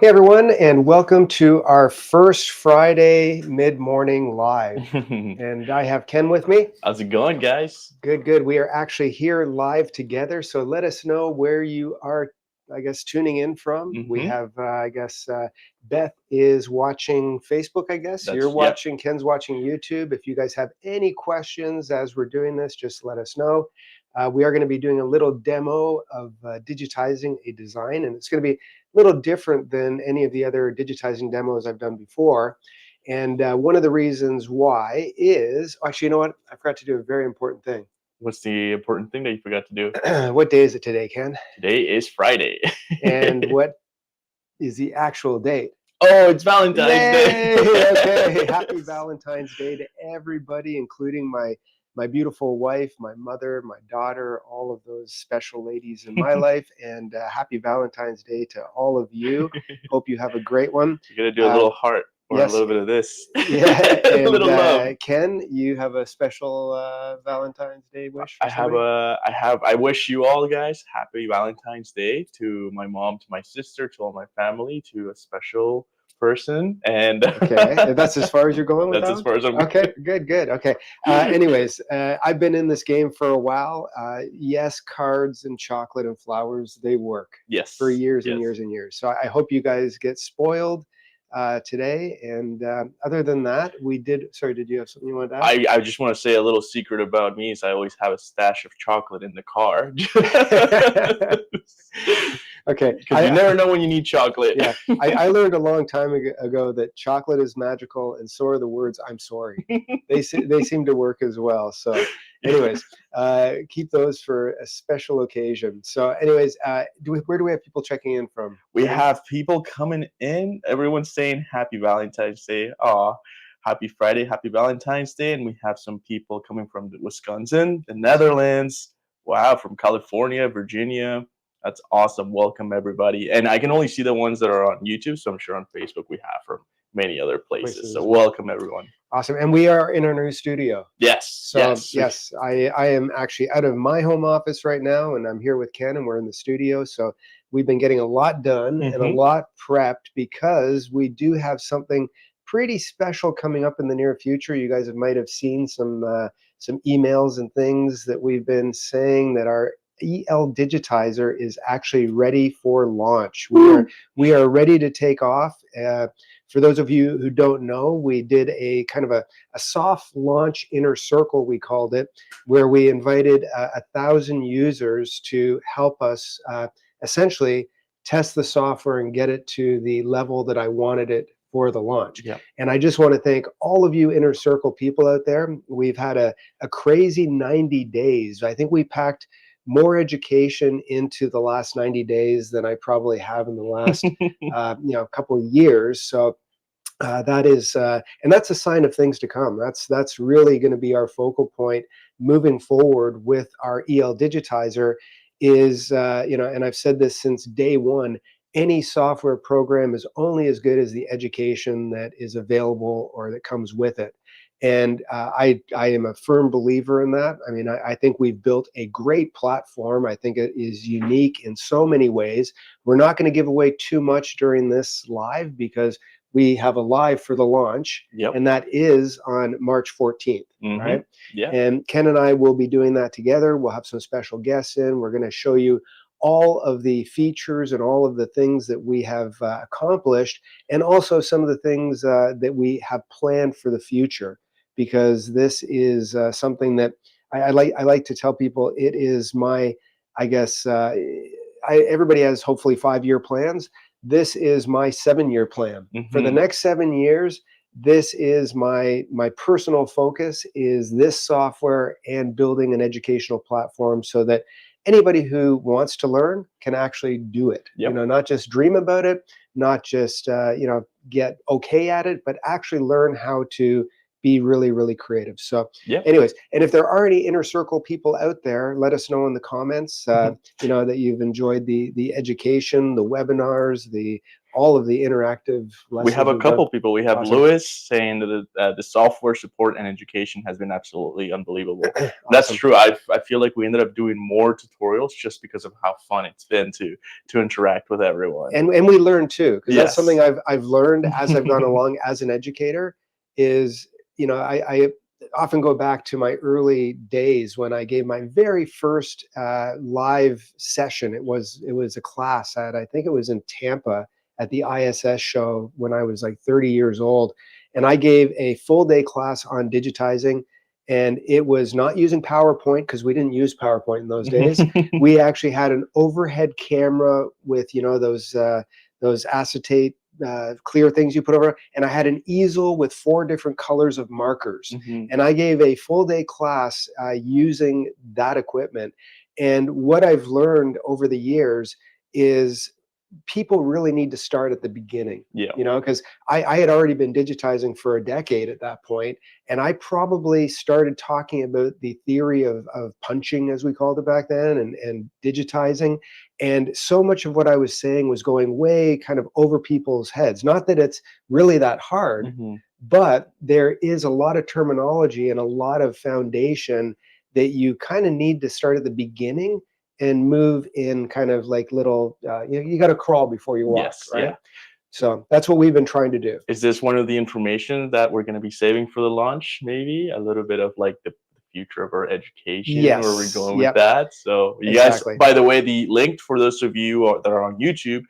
Hey everyone, and welcome to our first Friday mid-morning live. And I have Ken with me. How's it going, guys? Good, good. We are actually here live together. So let us know where you are, I guess, tuning in from. We hmm have, Beth is watching Facebook, I guess. You're Yep. watching, Ken's watching YouTube. If you guys have any questions as we're doing this, just let us know. We are going to be doing a little demo of digitizing a design, and it's going to be a little different than any of the other digitizing demos I've done before. And one of the reasons why is actually, you know what? I forgot to do a very important thing. What's the important thing that you forgot to do? What day is it today, Ken? Today is Friday. And what is the actual date? Oh, it's Valentine's Day. Yay! Okay, happy Valentine's Day to everybody, including my beautiful wife, my mother, my daughter, all of those special ladies in my life, and happy Valentine's Day to all of you. Hope you have a great one. You're gonna do a Uh, little heart or a yes, little bit of this. yeah, A and little love. Ken, you have a special Valentine's Day wish for I have somebody? a I have I wish you all guys happy Valentine's Day, to my mom, to my sister, to all my family, to a special person, and Okay, and that's as far as you're going with that's that as one? far as I'm Okay, going. good, good. Okay. Anyways, I've been in this game for a while. Yes, cards and chocolate and flowers, they work for Yes, years and yes. years and years. So I hope you guys get spoiled today. And other than that, we did. Sorry, did you have something you wanted to I just want to say a little secret about me is I always have a stash of chocolate in the car. add? Okay. Because you never know when you need chocolate. Yeah, I learned a long time ago that chocolate is magical, and so are the words "I'm sorry." They seem to work as well. So, anyways, keep those for a special occasion. So, anyways, where do we have people checking in from? We Any? have people coming in. Everyone's saying Happy Valentine's Day. Aw, Happy Friday, Happy Valentine's Day. And we have some people coming from Wisconsin, the Netherlands. Wow, from California, Virginia. That's awesome. Welcome, everybody. And I can only see the ones that are on YouTube. So I'm sure on Facebook we have from many other places. Places So as well. welcome, everyone. Awesome, and we are in our new studio. Yes, So yes. yes, I am actually out of my home office right now, and I'm here with Ken, and we're in the studio. So we've been getting a lot done and a hmm lot prepped because we do have something pretty special coming up in the near future. You guys might have seen some emails and things that we've been saying that our EL digitizer is actually ready for launch. We are ready to take off. For those of you who don't know, we did a kind of a soft launch inner circle, we called it, where we invited 1,000 users to help us essentially test the software and get it to the level that I wanted it for the launch. Yeah. And I just want to thank all of you inner circle people out there. We've had a crazy 90 days. I think we packed more education into the last 90 days than I probably have in the last couple of years. So that is, and that's a sign of things to come. That's really going to be our focal point moving forward with our EL digitizer. Is and I've said this since day one. Any software program is only as good as the education that is available or that comes with it. And I am a firm believer in that. I mean, I think we've built a great platform. I think it is unique in so many ways. We're not going to give away too much during this live because we have a live for the launch, Yep. and that is on March 14th, hmm right? Yeah. And Ken and I will be doing that together. We'll have some special guests in. We're going to show you all of the features and all of the things that we have accomplished, and also some of the things that we have planned for the future, because this is something that I like to tell people. It is my, I guess, everybody has hopefully 5-year plans. This is my 7-year plan. For the hmm next 7 years, this is my personal focus, is this software and building an educational platform so that anybody who wants to learn can actually do it. Yep. Not just dream about it, not just get okay at it, but actually learn how to be really, really creative. So Yeah. anyways, and if there are any inner circle people out there, let us know in the comments, that you've enjoyed the education, the webinars, all of the interactive We have lessons a we've done. couple people. We have Awesome. Lewis saying that the software support and education has been absolutely unbelievable. That's Awesome. true. I feel like we ended up doing more tutorials just because of how fun it's been to interact with everyone. And we learn too, because that's something Yes. I've learned as I've gone along as an educator. Is I often go back to my early days when I gave my very first live session. It was a class at, I think it was in Tampa at the ISS show when I was like 30 years old, and I gave a full day class on digitizing. And it was not using PowerPoint, because we didn't use PowerPoint in those days. We actually had an overhead camera with those acetate clear things you put over, and I had an easel with 4 different colors of markers. And I gave a full day class using that equipment. And what I've learned over the years is people really need to start at the beginning, Yeah. because I had already been digitizing for a decade at that point, and I probably started talking about the theory of punching, as we called it back then, and digitizing. And so much of what I was saying was going way kind of over people's heads. Not that it's really that hard, but there is a lot of terminology and a lot of foundation that you kind of need to start at the beginning and move in kind of like little, you got to crawl before you walk, Yes. right? Yeah. So that's what we've been trying to do. Is this one of the information that we're going to be saving for the launch? Maybe a little bit of like the future of our education, where we're Yes. going with Yep. that. So you guys, Exactly. by the way, the link for those of you that are on YouTube,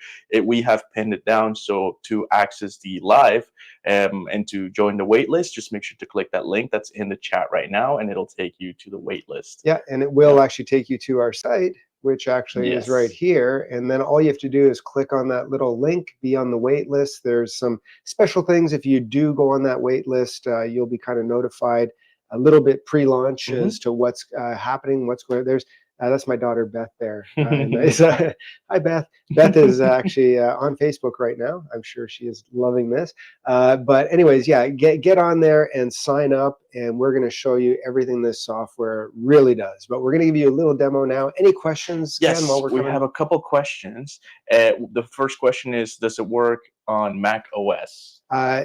we have pinned it down. So to access the live and to join the wait list, just make sure to click that link that's in the chat right now, and it'll take you to the wait list. Yeah, and it will actually take you to our site, which actually is right Yes. here. And then all you have to do is click on that little link, be on the wait list. There's some special things. If you do go on that wait list, you'll be kind of notified a little bit pre-launch as to what's happening, what's going. There's that's my daughter Beth there. Nice. Hi Beth. Beth is actually on Facebook right now. I'm sure she is loving this. But anyways, yeah, get on there and sign up, and we're going to show you everything this software really does. But we're going to give you a little demo now. Any questions, Ken, while Yes, we're we coming? have a couple questions. The first question is, does it work on Mac OS?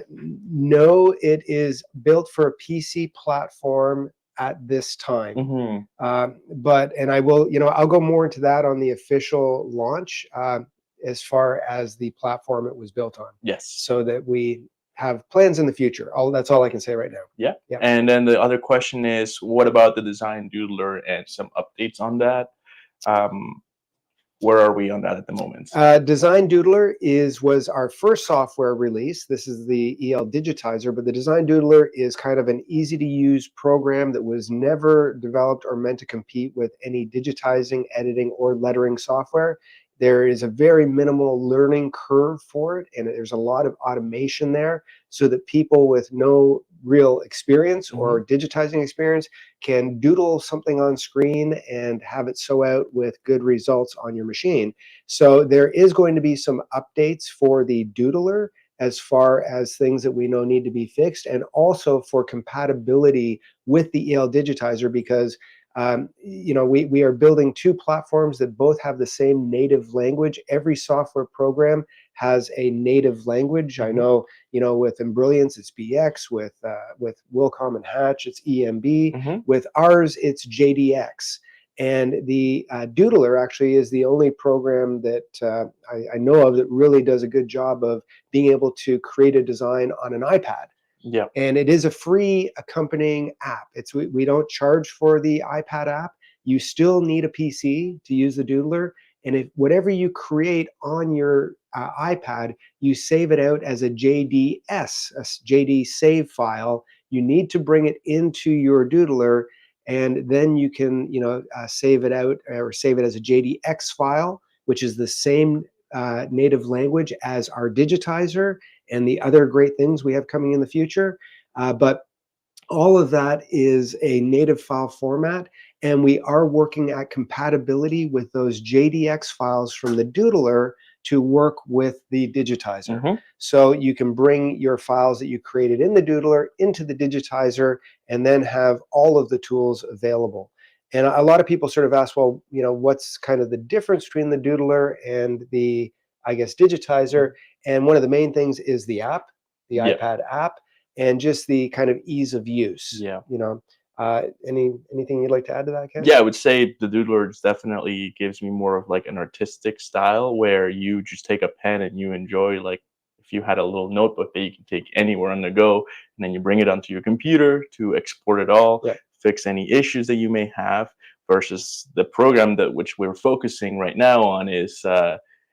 No, it is built for a PC platform at this time. And I'll go more into that on the official launch, as far as the platform it was built on, Yes. so that we have plans in the future. That's all I can say right now. Yeah. Yeah. And then the other question is, what about the design doodler and some updates on that? Where are we on that at the moment? Design Doodler was our first software release. This is the EL Digitizer, but the Design Doodler is kind of an easy to use program that was never developed or meant to compete with any digitizing, editing, or lettering software. There is a very minimal learning curve for it, and there's a lot of automation there, so that people with no real experience or digitizing experience can doodle something on screen and have it sew out with good results on your machine. So there is going to be some updates for the doodler as far as things that we know need to be fixed, and also for compatibility with the EL Digitizer, because we are building 2 platforms that both have the same native language. Every software program has a native language. I know, with Embrilliance, it's BX. With Wilcom and Hatch, it's EMB. With ours, it's JDX. And the Doodler actually is the only program that I know of that really does a good job of being able to create a design on an iPad. Yeah. And it is a free accompanying app. We don't charge for the iPad app. You still need a PC to use the Doodler. And if whatever you create on your iPad, you save it out as a JDS, a JD save file. You need to bring it into your Doodler, and then you can save it out, or save it as a JDX file, which is the same native language as our digitizer and the other great things we have coming in the future. But all of that is a native file format, and we are working at compatibility with those JDX files from the Doodler to work with the digitizer. Hmm. So you can bring your files that you created in the doodler into the digitizer and then have all of the tools available. And a lot of people sort of ask, well, what's kind of the difference between the doodler and the, I guess, digitizer? And one of the main things is the app, the Yeah. iPad app, and just the kind of ease of use. Yeah. Anything you'd like to add to that, Ken? Yeah, I would say the doodler definitely gives me more of like an artistic style where you just take a pen and you enjoy, like, if you had a little notebook that you can take anywhere on the go, and then you bring it onto your computer to export it all, Yeah. fix any issues that you may have, versus the program that which we're focusing right now on is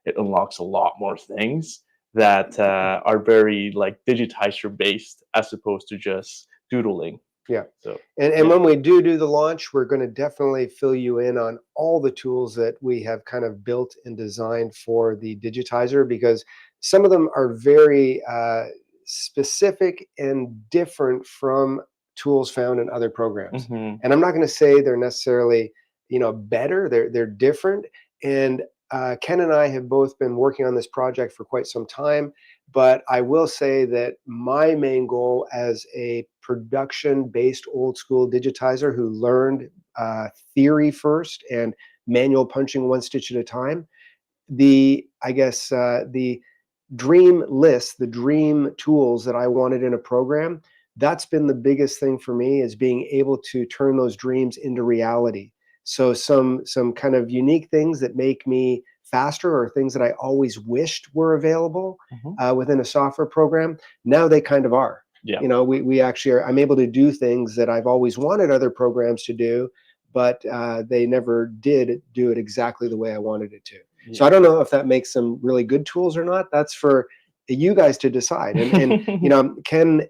it unlocks a lot more things that are very like digitizer based as opposed to just doodling. Yeah. So And yeah. when we do the launch, we're going to definitely fill you in on all the tools that we have kind of built and designed for the digitizer, because some of them are very specific and different from tools found in other programs. Hmm. And I'm not going to say they're necessarily, better. They're different. And Ken and I have both been working on this project for quite some time. But I will say that my main goal as a production based old school digitizer who learned theory first and manual punching one stitch at a time, the dream list, the dream tools that I wanted in a program, that's been the biggest thing for me, is being able to turn those dreams into reality. So some kind of unique things that make me faster, or things that I always wished were available Hmm. within a software program, now they kind of are. Yeah. We actually are. I'm able to do things that I've always wanted other programs to do, but they never did do it exactly the way I wanted it to. So I don't know if that makes them really good tools or not. That's for you guys to decide. And Ken,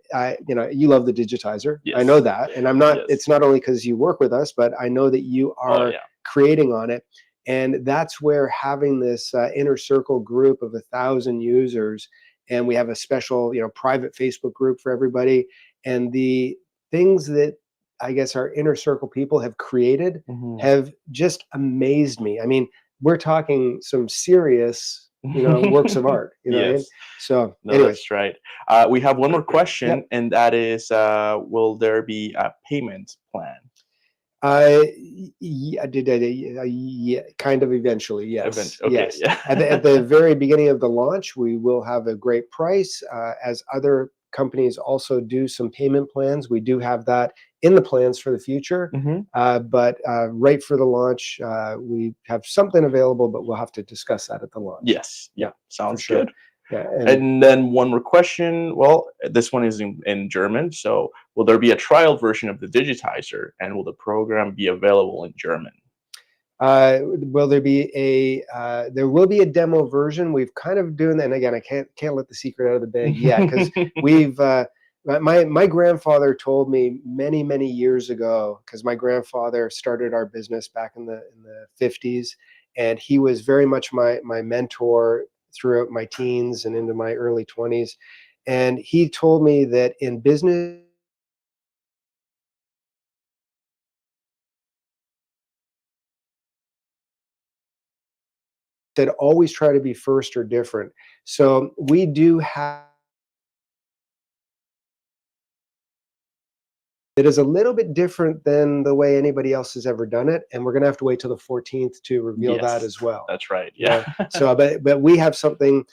you love the digitizer. I know Yes. that, and I'm not. Yes. It's not only because you work with us, but I know that you Oh are yeah. creating on it. And that's where having this inner circle group of 1,000 users, and we have a special, private Facebook group for everybody, and the things that I guess our inner circle people have created Hmm. have just amazed me. I mean, we're talking some serious, works of art. You know what I mean? Yes. So, No, anyways, that's right. We have one more question, yep. and that is, will there be a payment plan? Yeah, yeah, kind of eventually, yes, Okay, yes. yeah. At the very beginning of the launch, we will have a great price. As other companies also do some payment plans, we do have that in the plans for the future. Hmm. But right for the launch, we have something available, but we'll have to discuss that at the launch. Yes. Yeah, Yeah. for Sounds sure. good. Yeah, and And then one more question. Well, this one is in German. So, will there be a trial version of the digitizer, and will the program be available in German? will there be there will be a demo version. We've kind of doing that, and again, I can't let the secret out of the bag yet, because we've my grandfather told me many years ago, because my grandfather started our business back in the 50s, and he was very much my mentor throughout my teens and into my early 20s, and he told me that in business that always try to be first or different. So we do have it is a little bit different than the way anybody else has ever done it, and we're going to have to wait till the 14th to reveal that Yes, as well. that's right. Yeah. Yeah. So, but we have something.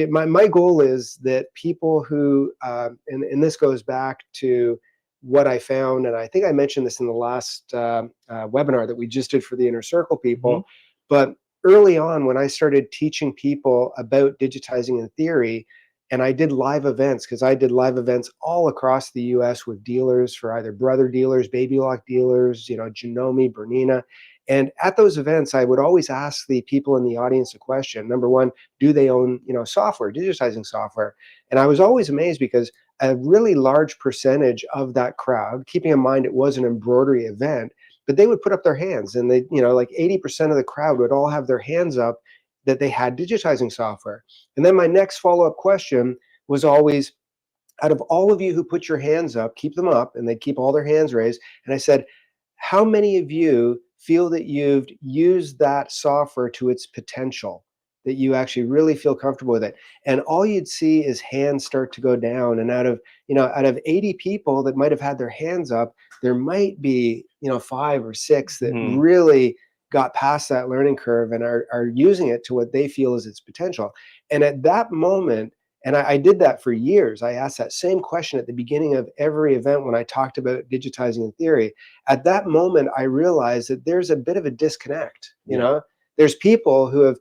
My goal is that people who and this goes back to what I found, and I think I mentioned this in the last webinar that we just did for the inner circle Hmm. people. But early on, when I started teaching people about digitizing in theory, and I did live events, because I did live events all across the US with dealers, for either brother dealers, baby lock dealers, Janome, Bernina. And at those events, I would always ask the people in the audience a question. Number one, do they own, software, digitizing software? And I was always amazed, because a really large percentage of that crowd, keeping in mind it was an embroidery event, but they would put up their hands, and they, like 80% of the crowd would all have their hands up that they had digitizing software. And then my next follow-up question was always, out of all of you who put your hands up, keep them up, and they'd keep all their hands raised. And I said, how many of you feel that you've used that software to its potential? that you actually really feel comfortable with it. And all you'd see is hands start to go down. And out of 80 people that might have had their hands up, there might be, 5 or 6 that Mhm. really got past that learning curve and are using it to what they feel is its potential. And at that moment, and I did that for years. I asked that same question at the beginning of every event when I talked about digitizing in theory. At that moment, I realized that there's a bit of a disconnect. Yeah. There's people who have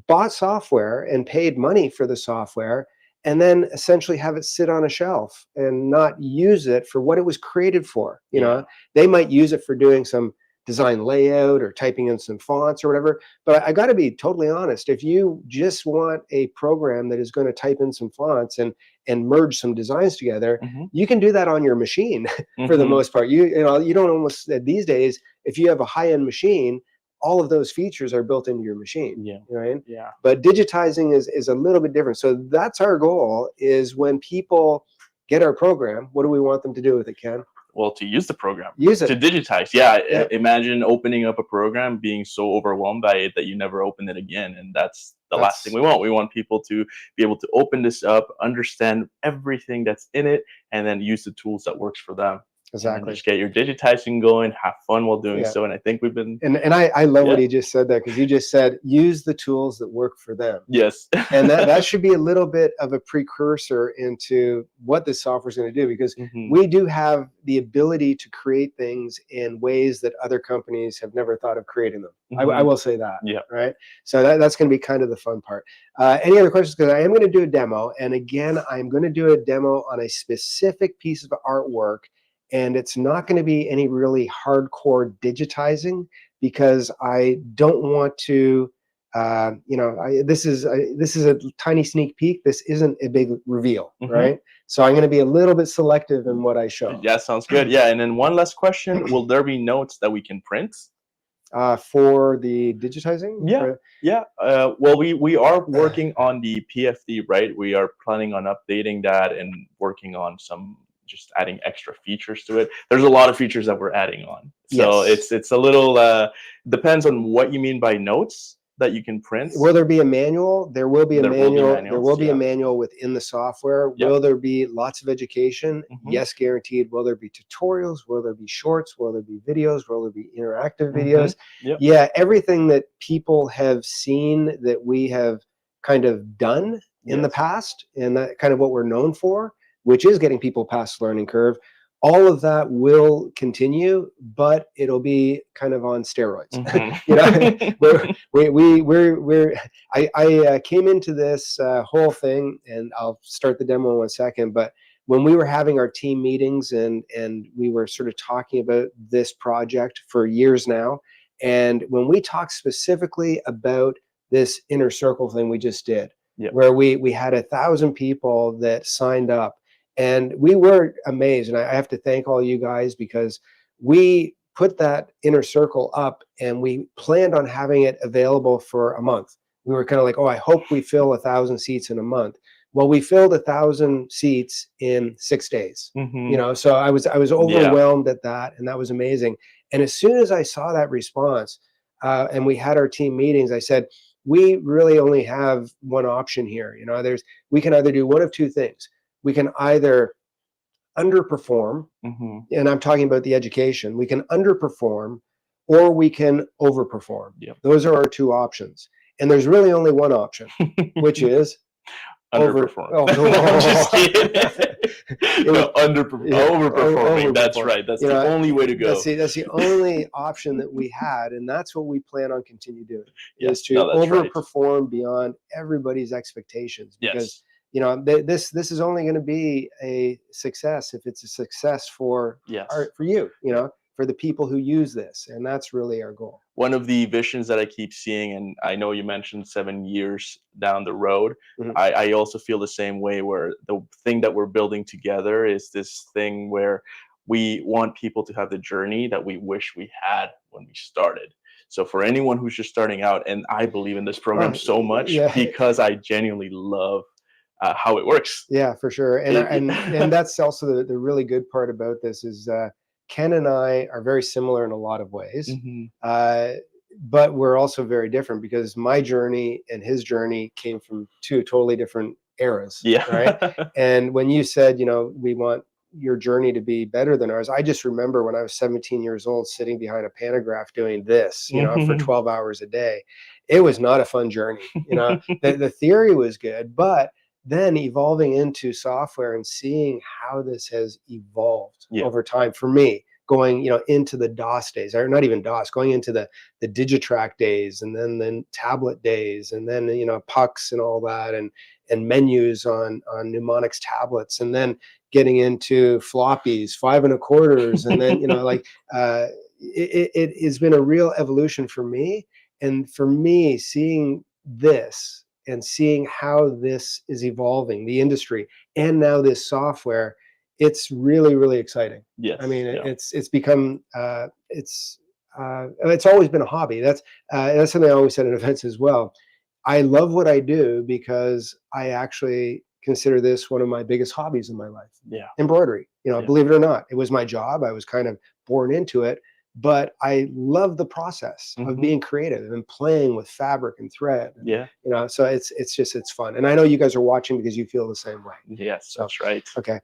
bought software and paid money for the software and then essentially have it sit on a shelf and not use it for what it was created for. Yeah. They might use it for doing some design layout or typing in some fonts or whatever. But I got to be totally honest. If you just want a program that is going to type in some fonts and merge some designs together, Mhm. you can do that on your machine for the Mhm. most part. You don't almost these days, if you have a high-end machine, all of those features are built into your machine. Yeah. You know what I mean? Yeah. But digitizing is a little bit different. So that's our goal, is when people get our program, what do we want them to do with it, Ken? Well, to use the program, Use to it. digitize. Yeah, Yeah. imagine opening up a program, being so overwhelmed by it that you never open it again, and that's the last thing That's we want. We want people to be able to open this up, understand everything that's in it, and then use the tools that works for them, and then exactly. just get your digitizing going, have fun while doing Yeah. so. And I think we've been, And I love what yeah, he just said there, because he just said use the tools that work for them. yes, And that should be a little bit of a precursor into what this software is going to do, because hmm we do have the ability to create things in ways that other companies have never thought of creating them. I hmm will say that. yeah. Right. So that's going to be kind of the fun part. Any other questions? Because I am going to do a demo. And again, I'm going to do a demo on a specific piece of artwork. And it's not going to be any really hardcore digitizing, because I don't want to this is a tiny sneak peek. This isn't a big reveal, hmm right? So I'm going to be a little bit selective in what I show. Yeah, sounds good. Yeah, and then one last question: will there be notes that we can print? For the digitizing, Yeah, yeah. Well, we are working on the PFD, right? We are planning on updating that and working on some, just adding extra features to it. There's a lot of features that we're adding on, so yes. it's a little depends on what you mean by notes that you can print. Will there be a manual? There will be a There will be manual. There will manuals. be a Yeah. manual within the software. Yep. Will there be lots of education? hmm Yes, guaranteed. Will there be tutorials? Will there be shorts? Will there be videos? Will there be interactive hmm videos? Yep. Yeah, everything that people have seen that we have kind of done in the Yes. past, and that kind of what we're known for, which is getting people past the learning curve. All of that will continue, but it'll be kind of on steroids. hmm We're I came into this whole thing, and I'll start the demo in 1 second. But when we were having our team meetings, and we were sort of talking about this project for years now, and when we talked specifically about this inner circle thing we just did, Yep. where we had 1,000 people that signed up, and we were amazed. And I have to thank all you guys, because we put that inner circle up and we planned on having it available for a month. We were kind of like, oh, I hope we fill 1,000 seats in a month. Well, we filled 1,000 seats in 6 days. hmm So I was Yeah. overwhelmed at that, and that was amazing. And as soon as I saw that response, and we had our team meetings, I said, we really only have one option here. We can either do one of two things. We can either underperform, hmm and I'm talking about the education. We can underperform, or we can overperform. Yep. Those are our two options. And there's really only one option, which is Underperform. Oh, I'm just kidding. No, yeah, overperforming. That's overperform. right. That's the only way to go. That's the only option that we had, and that's what we plan on continue doing, is Yes. to No, that's right. overperform beyond everybody's expectations. Because Yes. this is only going to be a success if it's a success for Yes. you, for the people who use this, and that's really our goal. One of the visions that I keep seeing, and I know you mentioned 7 years down the road, Mhm. I also feel the same way, where the thing that we're building together is this thing where we want people to have the journey that we wish we had when we started. So for anyone who's just starting out, and I believe in this program Oh, so much yeah. because I genuinely love how it works. Yeah, for sure. And It, and that's also the really good part about this is Ken and I are very similar in a lot of ways. Mhm. Uh, but we're also very different because my journey and his journey came from two totally different eras, Yeah. right? And when you said, we want your journey to be better than ours, I just remember when I was 17 years old sitting behind a pantograph doing this, for 12 hours a day. It was not a fun journey. The theory was good, but then evolving into software and seeing how this has evolved Yeah. over time for me, going into the DOS days, or not even DOS, going into the Digitrack days, and then tablet days, and then pucks and all that, and menus on mnemonics tablets, and then getting into floppies, 5 and a quarters, and then it has been a real evolution for me. And for me, seeing this and seeing how this is evolving, the industry, and now this software, it's really, really exciting. I Yes. mean, Yeah. it's become it's always been a hobby. That's something I always said at events as well. I love what I do because I actually consider this one of my biggest hobbies in my life. Yeah. Embroidery. Yeah. Believe it or not, it was my job. I was kind of born into it, but I love the process of being creative and playing with fabric and thread. And, Yeah. so it's fun. And I know you guys are watching because you feel the same way. Yes, So, that's right. okay.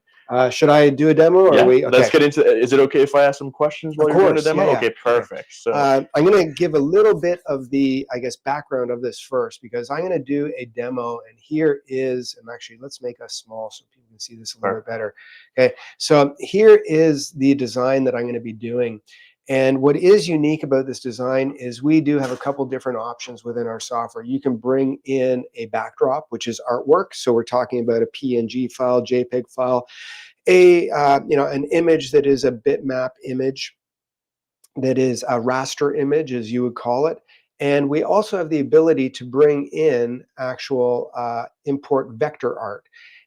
Should I do a demo, or are Yeah, we let's okay? get into. Is it okay if I ask some questions while Of you're doing the course. demo? Yeah, yeah. Okay, Okay. perfect. So I'm going to give a little bit of the, I guess, background of this first, because I'm going to do a demo, and here is, and actually let's make us small so people can see this a little bit better. Okay, so here is the design that I'm going to be doing. And what is unique about this design is we do have a couple different options within our software. You can bring in a backdrop, which is artwork. So we're talking about a PNG file, JPEG file, an image that is a bitmap image, that is a raster image, as you would call it. And we also have the ability to bring in actual import vector art.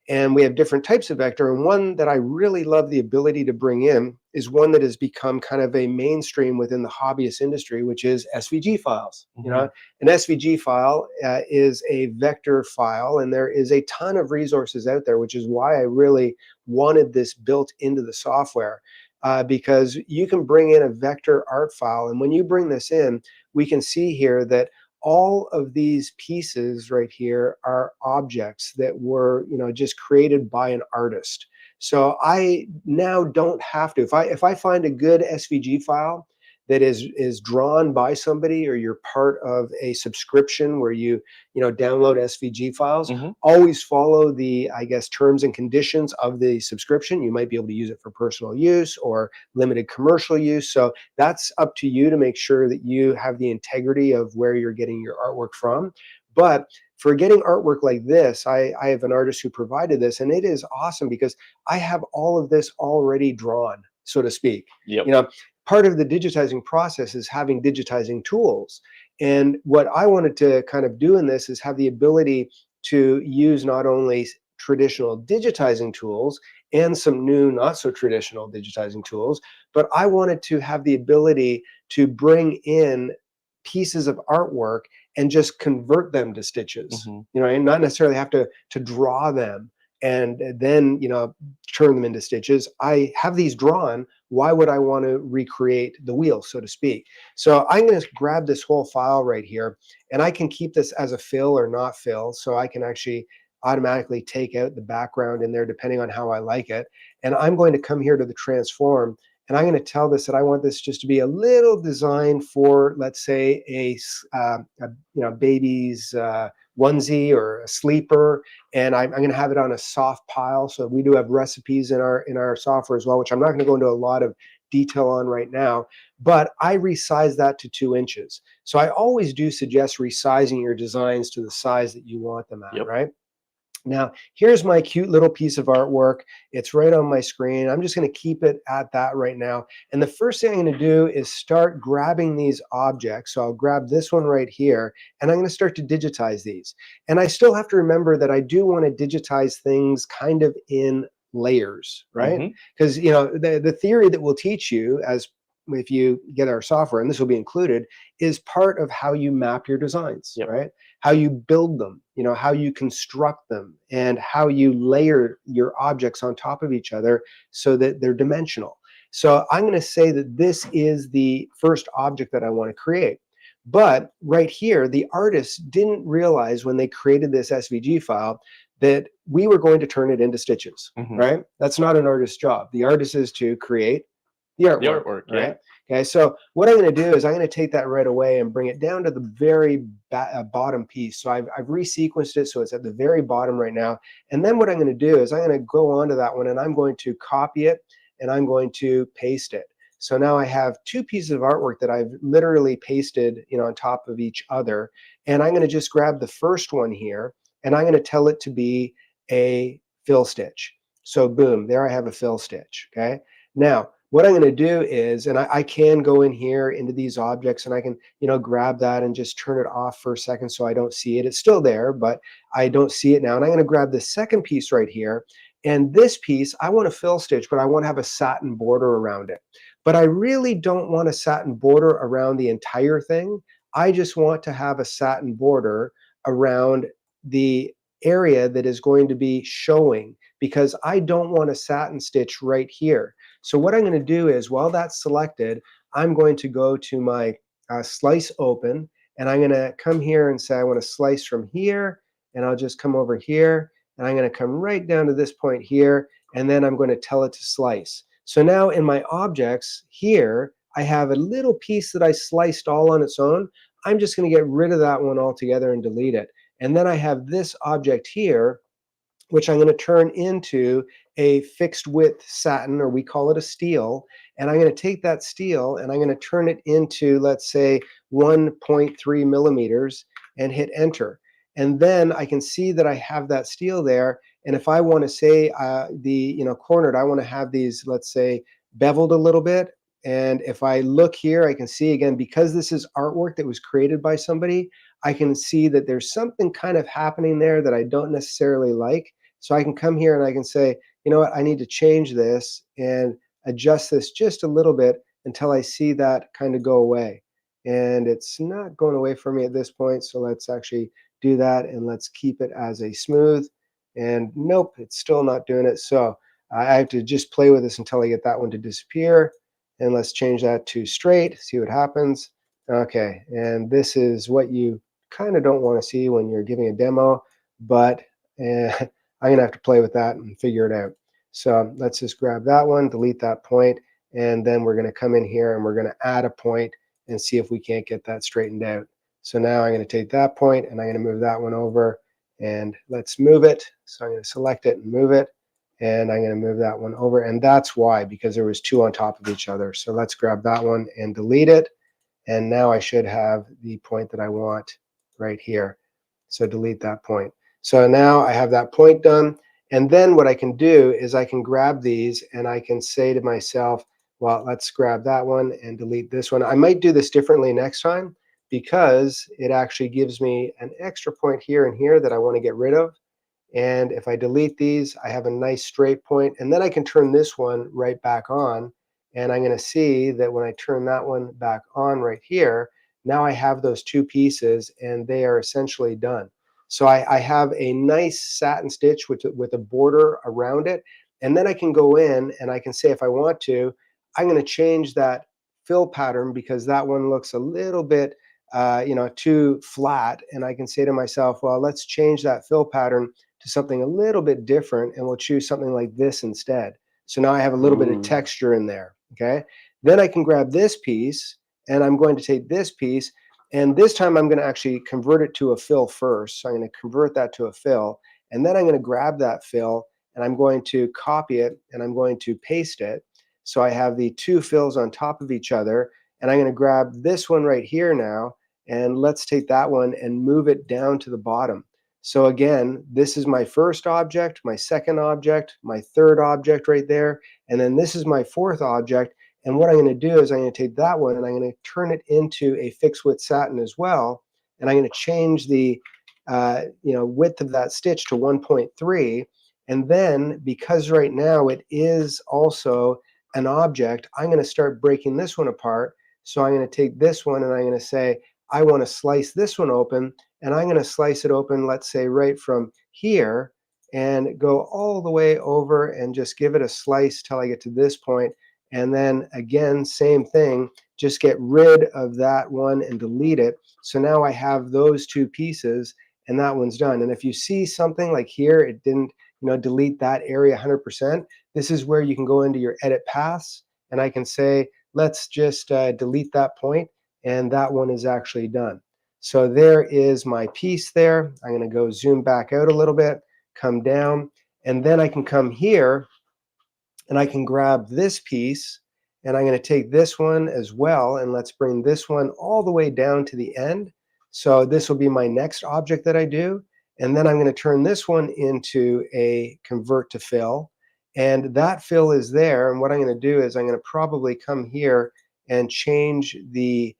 And we have different types of vector. And one that I really love the ability to bring in is one that has become kind of a mainstream within the hobbyist industry, which is SVG files. An SVG file is a vector file, and there is a ton of resources out there, which is why I really wanted this built into the software. Because you can bring in a vector art file, and when you bring this in, we can see here that all of these pieces right here are objects that were just created by an artist. So I now don't have to, if I find a good SVG file that is drawn by somebody, or you're part of a subscription where you download SVG files, always follow the, I guess, terms and conditions of the subscription. You might be able to use it for personal use or limited commercial use. So that's up to you to make sure that you have the integrity of where you're getting your artwork from. But for getting artwork like this, I have an artist who provided this, and it is awesome because I have all of this already drawn, so to speak. Part of the digitizing process is having digitizing tools. And what I wanted to kind of do in this is have the ability to use not only traditional digitizing tools and some new not so traditional digitizing tools, but I wanted to have the ability to bring in pieces of artwork and just convert them to stitches, and not necessarily have to draw them and then turn them into stitches. I have these drawn. Why would I want to recreate the wheel, so to speak? So I'm going to grab this whole file right here, and I can keep this as a fill or not fill. So I can actually automatically take out the background in there depending on how I like it. And I'm going to come here to the transform, and I'm going to tell this that I want this just to be a little design for, let's say, a baby's onesie or a sleeper, and I'm going to have it on a soft pile. So we do have recipes in our software as well, which I'm not going to go into a lot of detail on right now, but I resize that to 2 inches. So I always do suggest resizing your designs to the size that you want them at, right? Now, here's my cute little piece of artwork. It's right on my screen. I'm just going to keep it at that right now. And the first thing I'm going to do is start grabbing these objects. So I'll grab this one right here, and I'm going to start to digitize these. And I still have to remember that I do want to digitize things kind of in layers, right? Because the theory that we'll teach you, as if you get our software, and this will be included, is part of how you map your designs, right? How you build them, how you construct them, and how you layer your objects on top of each other so that they're dimensional. So I'm going to say that this is the first object that I want to create. But right here, the artist didn't realize when they created this SVG file that we were going to turn it into stitches, Mhm. right? That's not an artist's job. The artist is to create the The artwork, artwork, yeah. right? Okay, so what I'm going to do is I'm going to take that right away and bring it down to the very bottom piece. So I've resequenced it so it's at the very bottom right now. And then what I'm going to do is I'm going to go onto that one and I'm going to copy it and I'm going to paste it. So now I have two pieces of artwork that I've literally pasted, on top of each other. And I'm going to just grab the first one here and I'm going to tell it to be a fill stitch. So boom, there I have a fill stitch, okay? Now, what I'm going to do is, and I can go in here into these objects and I can, grab that and just turn it off for a second so I don't see it. It's still there, but I don't see it now. And I'm going to grab the second piece right here. And this piece, I want to fill stitch, but I want to have a satin border around it. But I really don't want a satin border around the entire thing. I just want to have a satin border around the area that is going to be showing, because I don't want a satin stitch right here. So what I'm going to do is, while that's selected, I'm going to go to my slice open, and I'm going to come here and say I want to slice from here, and I'll just come over here, and I'm going to come right down to this point here, and then I'm going to tell it to slice. So now in my objects here, I have a little piece that I sliced all on its own. I'm just going to get rid of that one altogether and delete it. And then I have this object here, which I'm going to turn into a fixed width satin, or we call it a steel. And I'm going to take that steel and I'm going to turn it into, let's say, 1.3 millimeters and hit enter. And then I can see that I have that steel there. And if I want to say cornered, I want to have these, let's say, beveled a little bit. And if I look here, I can see again, because this is artwork that was created by somebody, I can see that there's something kind of happening there that I don't necessarily like. So I can come here and I can say, you know what, I need to change this and adjust this just a little bit until I see that kind of go away. And it's not going away for me at this point. So let's actually do that and let's keep it as a smooth. And nope, it's still not doing it. So I have to just play with this until I get that one to disappear. And let's change that to straight, see what happens. Okay, and this is what you kind of don't want to see when you're giving a demo, but I'm going to have to play with that and figure it out. So let's just grab that one, delete that point, and then we're going to come in here and we're going to add a point and see if we can't get that straightened out. So now I'm going to take that point and I'm going to move that one over, and let's move it. So I'm going to select it and move it, and I'm going to move that one over, and that's why, because there was two on top of each other. So let's grab that one and delete it, and now I should have the point that I want right here. So delete that point. So now I have that point done. And then what I can do is I can grab these and I can say to myself, well, let's grab that one and delete this one. I might do this differently next time, because it actually gives me an extra point here and here that I want to get rid of. And if I delete these, I have a nice straight point, and then I can turn this one right back on. And I'm going to see that when I turn that one back on right here, now I have those two pieces and they are essentially done. So I have a nice satin stitch with a border around it. And then I can go in and I can say, if I want to, I'm going to change that fill pattern, because that one looks a little bit too flat. And I can say to myself, well, let's change that fill pattern to something a little bit different, and we'll choose something like this instead. So now I have a little bit of Ooh. texture in there, okay? Then I can grab this piece, and I'm going to take this piece, and this time I'm going to actually convert it to a fill first. So I'm going to convert that to a fill, and then I'm going to grab that fill, and I'm going to copy it, and I'm going to paste it. So I have the two fills on top of each other, and I'm going to grab this one right here now, and let's take that one and move it down to the bottom. So again, this is my first object, my second object, my third object right there, and then this is my fourth object. And what I'm going to do is I'm going to take that one and I'm going to turn it into a fixed width satin as well. And I'm going to change the width of that stitch to 1.3. And then, because right now it is also an object, I'm going to start breaking this one apart. So I'm going to take this one and I'm going to say, I want to slice this one open, and I'm going to slice it open, let's say right from here, and go all the way over and just give it a slice till I get to this point. and then again, same thing, just get rid of that one and delete it. So now I have those two pieces and that one's done. And if you see something like here, it didn't, delete that area 100%, this is where you can go into your edit paths and I can say, let's just delete that point, and that one is actually done. So there is my piece there. I'm going to go zoom back out a little bit, come down, and then I can come here and I can grab this piece, and I'm going to take this one as well, and let's bring this one all the way down to the end. So this will be my next object that I do, and then I'm going to turn this one into a convert to fill, and that fill is there. And what I'm going to do is I'm going to probably come here and change the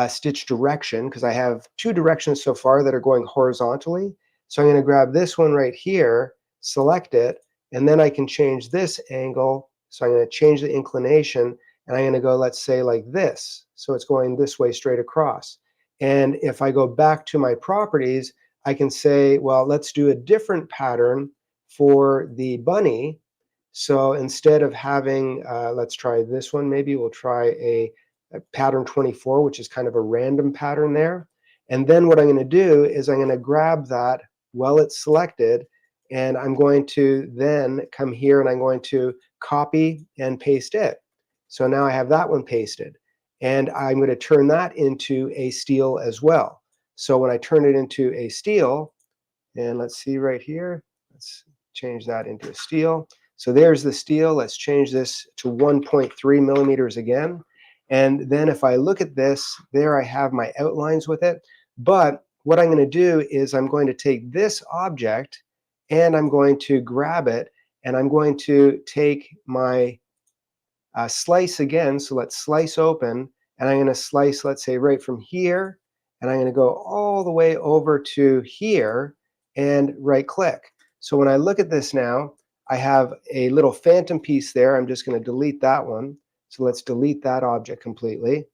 stitch direction, because I have two directions so far that are going horizontally. So I'm going to grab this one right here, select it, and then I can change this angle. So I'm going to change the inclination, and I'm going to go, let's say, like this. So it's going this way straight across. And if I go back to my properties, I can say, well, let's do a different pattern for the bunny. So instead of having, let's try this one, maybe we'll try a pattern 24, which is kind of a random pattern there. And then what I'm going to do is I'm going to grab that while it's selected, and I'm going to then come here and I'm going to copy and paste it. So now I have that one pasted, and I'm going to turn that into a steel as well. So when I turn it into a steel, and let's see right here, let's change that into a steel. So there's the steel. Let's change this to 1.3 millimeters again. And then if I look at this, there I have my outlines with it. But what I'm going to do is I'm going to take this object and I'm going to grab it, and I'm going to take my slice again. So let's slice open, and I'm going to slice, let's say, right from here, and I'm going to go all the way over to here and right click. So when I look at this now, I have a little phantom piece there. I'm just going to delete that one. So let's delete that object completely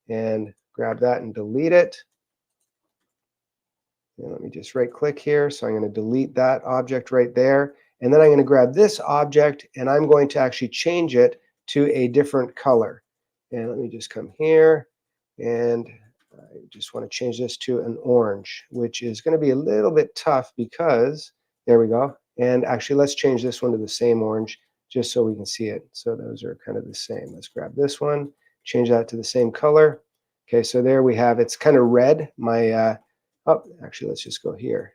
and grab that and delete it. And let me just right click here. So I'm going to delete that object right there. And then I'm going to grab this object and I'm going to actually change it to a different color. And let me just come here, and I just want to change this to an orange, which is going to be a little bit tough because, there we go. And actually, let's change this one to the same orange just so we can see it. So those are kind of the same. Let's grab this one, change that to the same color. Okay, so there we have, it's kind of red. My oh, actually, let's just go here.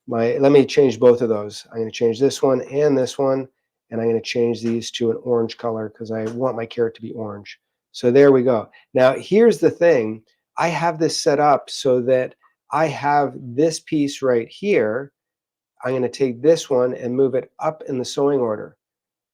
Let me change both of those. I'm going to change this one, and I'm going to change these to an orange color because I want my carrot to be orange. So there we go. Now, here's the thing. I have this set up so that I have this piece right here. I'm going to take this one and move it up in the sewing order.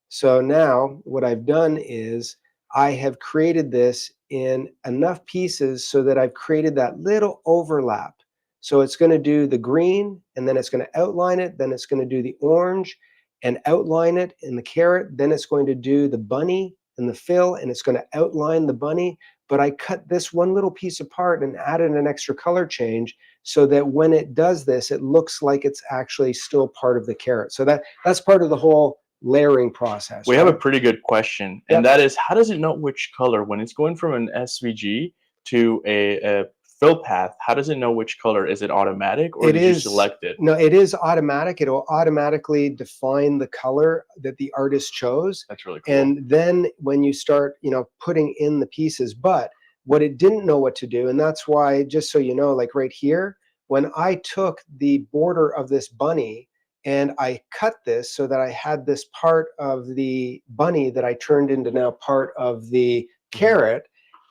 So now what I've done is I have created this in enough pieces so that I've created that little overlap. So it's going to do the green, and then it's going to outline it, then it's going to do the orange and outline it in the carrot, then it's going to do the bunny and the fill, and it's going to outline the bunny. But I cut this one little piece apart and added an extra color change so that when it does this, it looks like it's actually still part of the carrot. So that's part of the whole layering process. We right? have a pretty good question, and Yep. that is, how does it know which color when it's going from an SVG to a fill path? How does it know which color? Is it automatic, or It did you is, select it? no, it is automatic. It'll automatically define the color that the artist chose. That's really cool. And then when you start, putting in the pieces, but what it didn't know what to do, and that's why, just so you know, like right here, when I took the border of this bunny and I cut this so that I had this part of the bunny that I turned into now part of the carrot,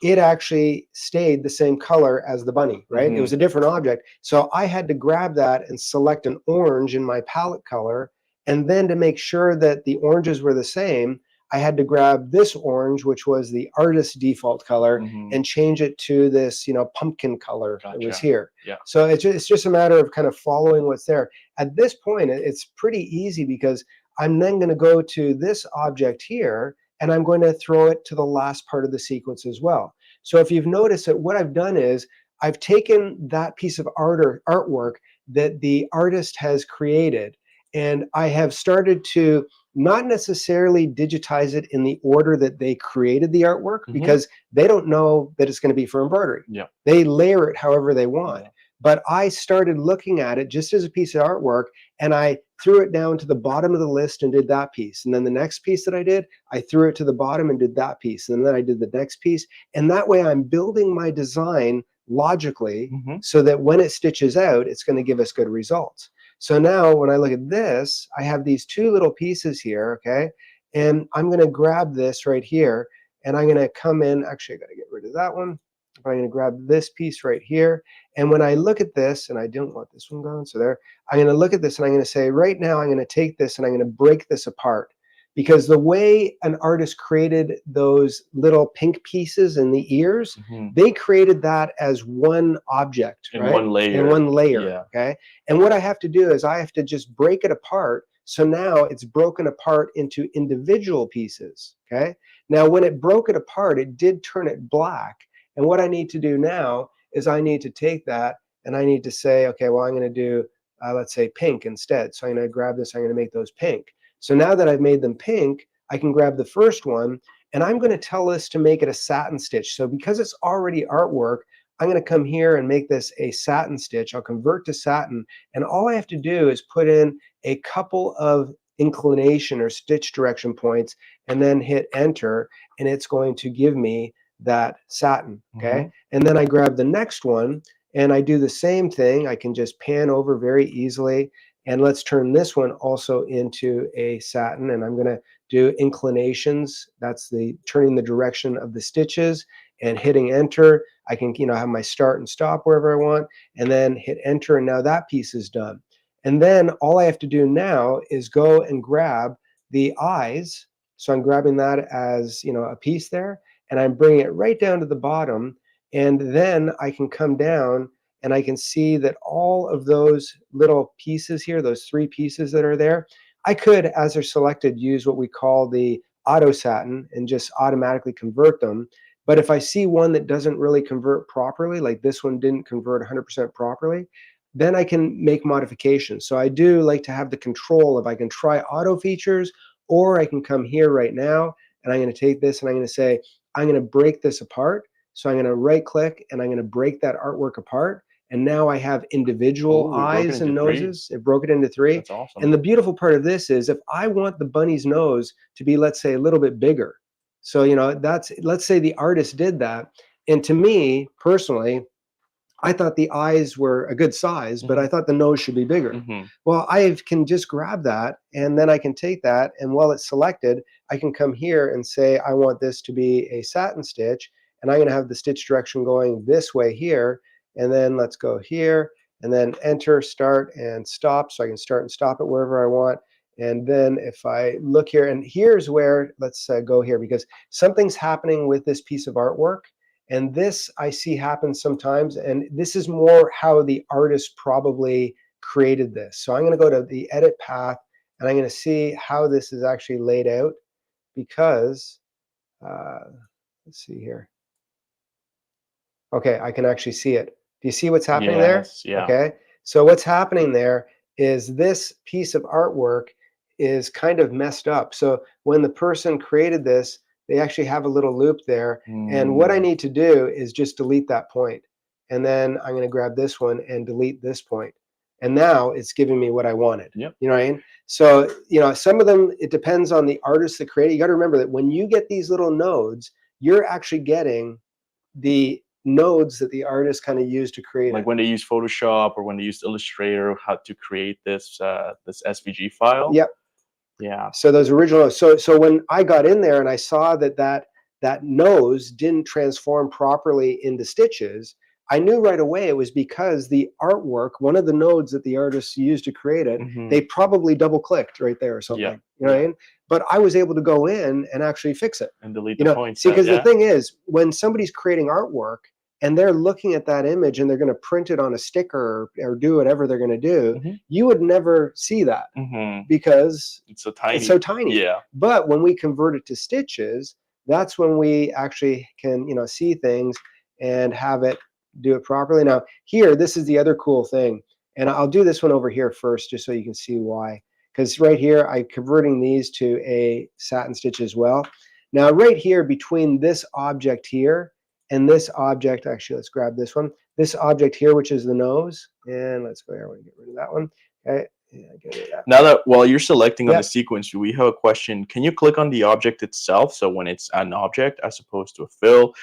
it actually stayed the same color as the bunny, right? It was a different object. So I had to grab that and select an orange in my palette color. And then to make sure that the oranges were the same, I had to grab this orange, which was the artist's default color, and change it to this, pumpkin color that was Gotcha. here. Yeah. So it's just a matter of kind of following what's there. At this point, it's pretty easy because I'm then going to go to this object here, and I'm going to throw it to the last part of the sequence as well. So if you've noticed that what I've done is I've taken that piece of art or artwork that the artist has created, and I have started to not necessarily digitize it in the order that they created the artwork, because they don't know that it's going to be for embroidery. Yeah. They layer it however they want. Yeah. But I started looking at it just as a piece of artwork, and I threw it down to the bottom of the list and did that piece. And then the next piece that I did, I threw it to the bottom and did that piece. And then I did the next piece. And that way I'm building my design logically, so that when it stitches out, it's going to give us good results. So now when I look at this, I have these two little pieces here, okay? And I'm going to grab this right here, and I'm going to come in. Actually, I got to get rid of that one. But I'm going to grab this piece right here. And when I look at this, and I don't want this one going, so there, I'm going to look at this and I'm going to say, right now, I'm going to take this and I'm going to break this apart. Because the way an artist created those little pink pieces in the ears, they created that as one object, in right? one layer. In one layer, Yeah. okay? And what I have to do is I have to just break it apart. So now it's broken apart into individual pieces, okay? Now, when it broke it apart, it did turn it black. And what I need to do now is I need to take that and I need to say, okay, well, I'm going to do, let's say, pink instead. So I'm going to grab this, I'm going to make those pink. So now that I've made them pink, I can grab the first one, and I'm going to tell this to make it a satin stitch. So because it's already artwork, I'm going to come here and make this a satin stitch. I'll convert to satin, and all I have to do is put in a couple of inclination or stitch direction points and then hit enter, and it's going to give me that satin, okay? And then I grab the next one and I do the same thing. I can just pan over very easily. And let's turn this one also into a satin, and I'm going to do inclinations. That's the turning the direction of the stitches and hitting enter. I can, have my start and stop wherever I want, and then hit enter, and now that piece is done. And then all I have to do now is go and grab the eyes. So I'm grabbing that as, a piece there, and I'm bringing it right down to the bottom, and then I can come down and I can see that all of those little pieces here, those three pieces that are there, I could, as they're selected, use what we call the auto satin and just automatically convert them. But if I see one that doesn't really convert properly, like this one didn't convert 100% properly, then I can make modifications. So I do like to have the control of, I can try auto features, or I can come here right now and I'm going to take this and I'm going to say, I'm going to break this apart. So I'm going to right click and I'm going to break that artwork apart. And now I have individual eyes and noses. It broke it into three. That's awesome. And the beautiful part of this is if I want the bunny's nose to be, let's say, a little bit bigger. So, let's say the artist did that. And to me, personally, I thought the eyes were a good size, but I thought the nose should be bigger. Well, I can just grab that, and then I can take that, and while it's selected, I can come here and say, I want this to be a satin stitch, and I'm going to have the stitch direction going this way here. And then let's go here and then enter, start and stop. So I can start and stop it wherever I want. And then if I look here, and here's where, let's go here, because something's happening with this piece of artwork. And this I see happen sometimes. And this is more how the artist probably created this. So I'm going to go to the edit path and I'm going to see how this is actually laid out, because let's see here. Okay, I can actually see it. Do you see what's happening there? Yeah. Okay, so what's happening there is this piece of artwork is kind of messed up. So when the person created this, they actually have a little loop there. And what I need to do is just delete that point. And then I'm going to grab this one and delete this point. And now it's giving me what I wanted. Yep. You know what I mean? So, some of them, it depends on the artist that created it. You got to remember that when you get these little nodes, you're actually getting the nodes that the artist kind of used to create like it. when they use Photoshop or when they used Illustrator, how to create this this SVG file. Yep. Yeah. So those original, so when I got in there and I saw that nose didn't transform properly into stitches, I knew right away it was because the artwork, one of the nodes that the artist used to create it, they probably double clicked right there or something. Yeah. You know what I mean? But I was able to go in and actually fix it. And delete the points. See, because the thing is, when somebody's creating artwork and they're looking at that image and they're going to print it on a sticker or do whatever they're going to do, you would never see that because it's so tiny. It's so tiny. Yeah. But when we convert it to stitches, that's when we actually can, see things and have it do it properly. Now, here, this is the other cool thing. And I'll do this one over here first, just so you can see why. because right here I'm converting these to a satin stitch as well. Now right here between this object here and this object, actually let's grab this one, this object here, which is the nose, and let's go here, I want to get rid of that one. Okay, yeah, get rid of that. Now that while you're selecting on the Yep. sequence, we have a question. Can you click on the object itself? So when it's an object as opposed to a fill,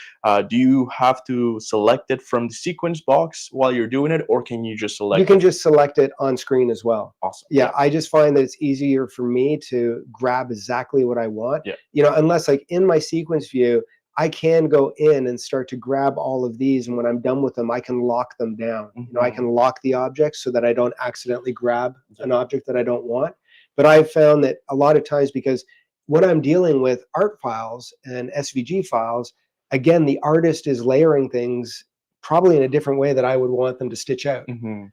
do you have to select it from the sequence box while you're doing it, or can you just select You can it? just select it on screen as well. Awesome. Yeah, I just find that it's easier for me to grab exactly what I want. Yeah. You know, unless like in my sequence view, I can go in and start to grab all of these, and when I'm done with them, I can lock them down. You know, I can lock the objects so that I don't accidentally grab an object that I don't want. But I've found that a lot of times, because when I'm dealing with art files and SVG files, again, the artist is layering things probably in a different way that I would want them to stitch out.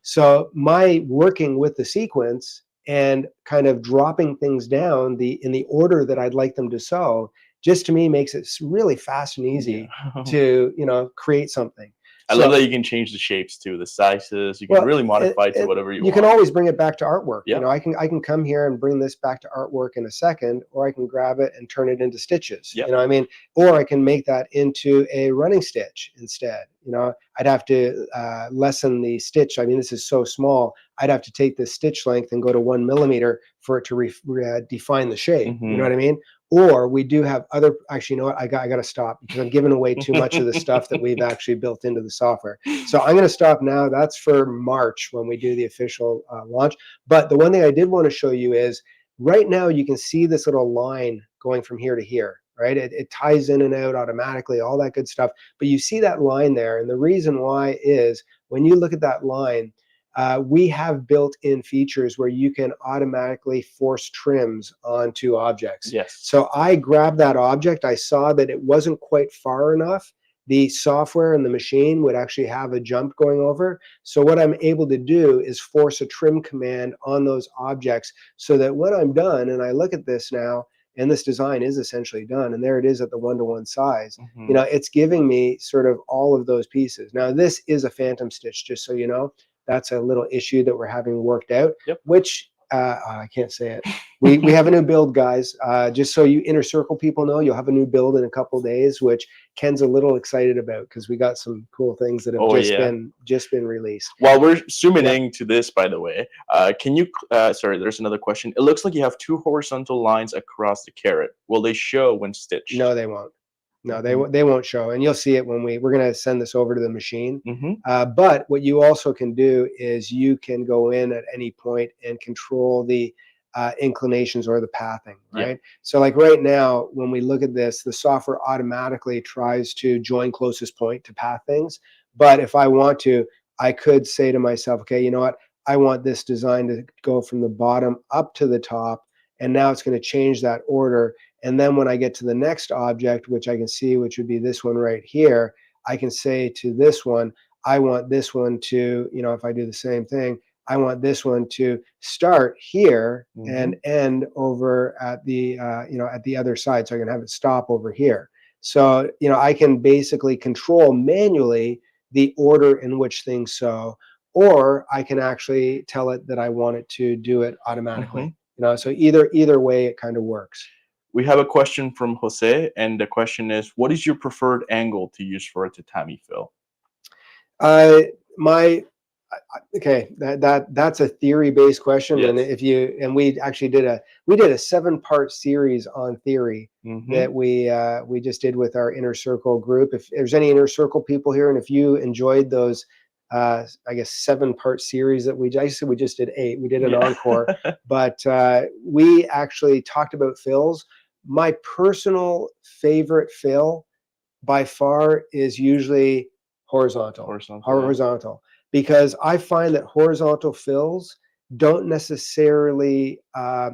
So my working with the sequence and kind of dropping things down in the order that I'd like them to sew, just to me makes it really fast and easy to, you know, create something. I love that you can change the shapes too, the sizes. You can really modify it to whatever you want. You can always bring it back to artwork. Yeah. You know, I can come here and bring this back to artwork in a second, or I can grab it and turn it into stitches. Yeah. You know what I mean? Or I can make that into a running stitch instead. You know, I'd have to lessen the stitch. I mean, this is so small. I'd have to take the stitch length and go to 1 millimeter for it to define the shape. You know what I mean? Or we do have other, actually, you know what, I got to stop because I'm giving away too much of the stuff that we've actually built into the software. So I'm going to stop now. That's for March when we do the official launch. But the one thing I did want to show you is right now you can see this little line going from here to here, right? It ties in and out automatically, all that good stuff. But you see that line there. And the reason why is when you look at that line, we have built-in features where you can automatically force trims onto objects. Yes. So I grabbed that object. I saw that it wasn't quite far enough. The software and the machine would actually have a jump going over. So what I'm able to do is force a trim command on those objects so that when I'm done and I look at this now, and this design is essentially done, and there it is at the 1-to-1 size, you know, it's giving me sort of all of those pieces. Now this is a phantom stitch, just so you know. That's a little issue that we're having worked out, which I can't say it. We have a new build, guys. Just so you inner circle people know, you'll have a new build in a couple days, which Ken's a little excited about because we got some cool things that have just been released. While we're zooming into this, by the way, can you? Sorry, there's another question. It looks like you have 2 horizontal lines across the carrot. Will they show when stitched? No, they won't. No, they won't show, and you'll see it when we're going to send this over to the machine. But what you also can do is you can go in at any point and control the inclinations or the pathing, right? So like right now, when we look at this, the software automatically tries to join closest point to path things. But if I want to, I could say to myself, okay, you know what? I want this design to go from the bottom up to the top, and now it's going to change that order. And then when I get to the next object, which I can see, which would be this one right here, I can say to this one, I want this one to, you know, if I do the same thing, I want this one to start here and end over at the, you know, at the other side. So I can have it stop over here. So, you know, I can basically control manually the order in which things sew, or I can actually tell it that I want it to do it automatically. You know, so either way, it kind of works. We have a question from Jose, and the question is, what is your preferred angle to use for a tatami fill? Okay, that's a theory-based question, and if you we actually did a 7-part series on theory that we just did with our inner circle group. If there's any inner circle people here, and if you enjoyed those, I guess 7-part series that we just did 8. We did an encore, but we actually talked about fills. My personal favorite fill by far is usually horizontal, because I find that horizontal fills don't necessarily, I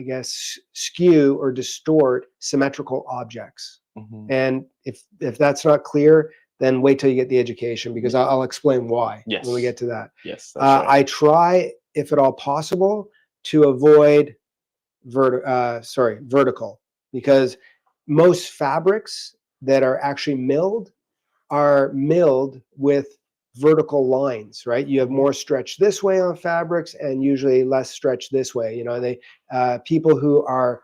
guess, skew or distort symmetrical objects. And if that's not clear, then wait till you get the education, because I'll explain why when we get to that. Yes, that's right. I try, if at all possible, to avoid vertical, because most fabrics that are actually milled with vertical lines, right? You have more stretch this way on fabrics and usually less stretch this way. You know, they people who are,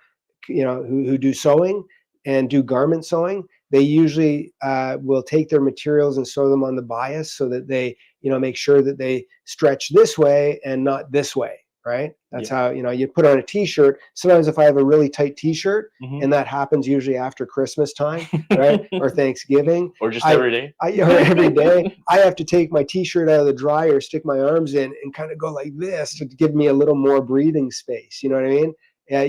you know, who do sewing and do garment sewing, they usually will take their materials and sew them on the bias so that they, you know, make sure that they stretch this way and not this way, right? That's how, you know, you put on a t-shirt. Sometimes if I have a really tight t-shirt, and that happens usually after Christmas time, right? Or Thanksgiving. Or just every day. Or every day. I have to take my t-shirt out of the dryer, stick my arms in, and kind of go like this to give me a little more breathing space. You know what I mean?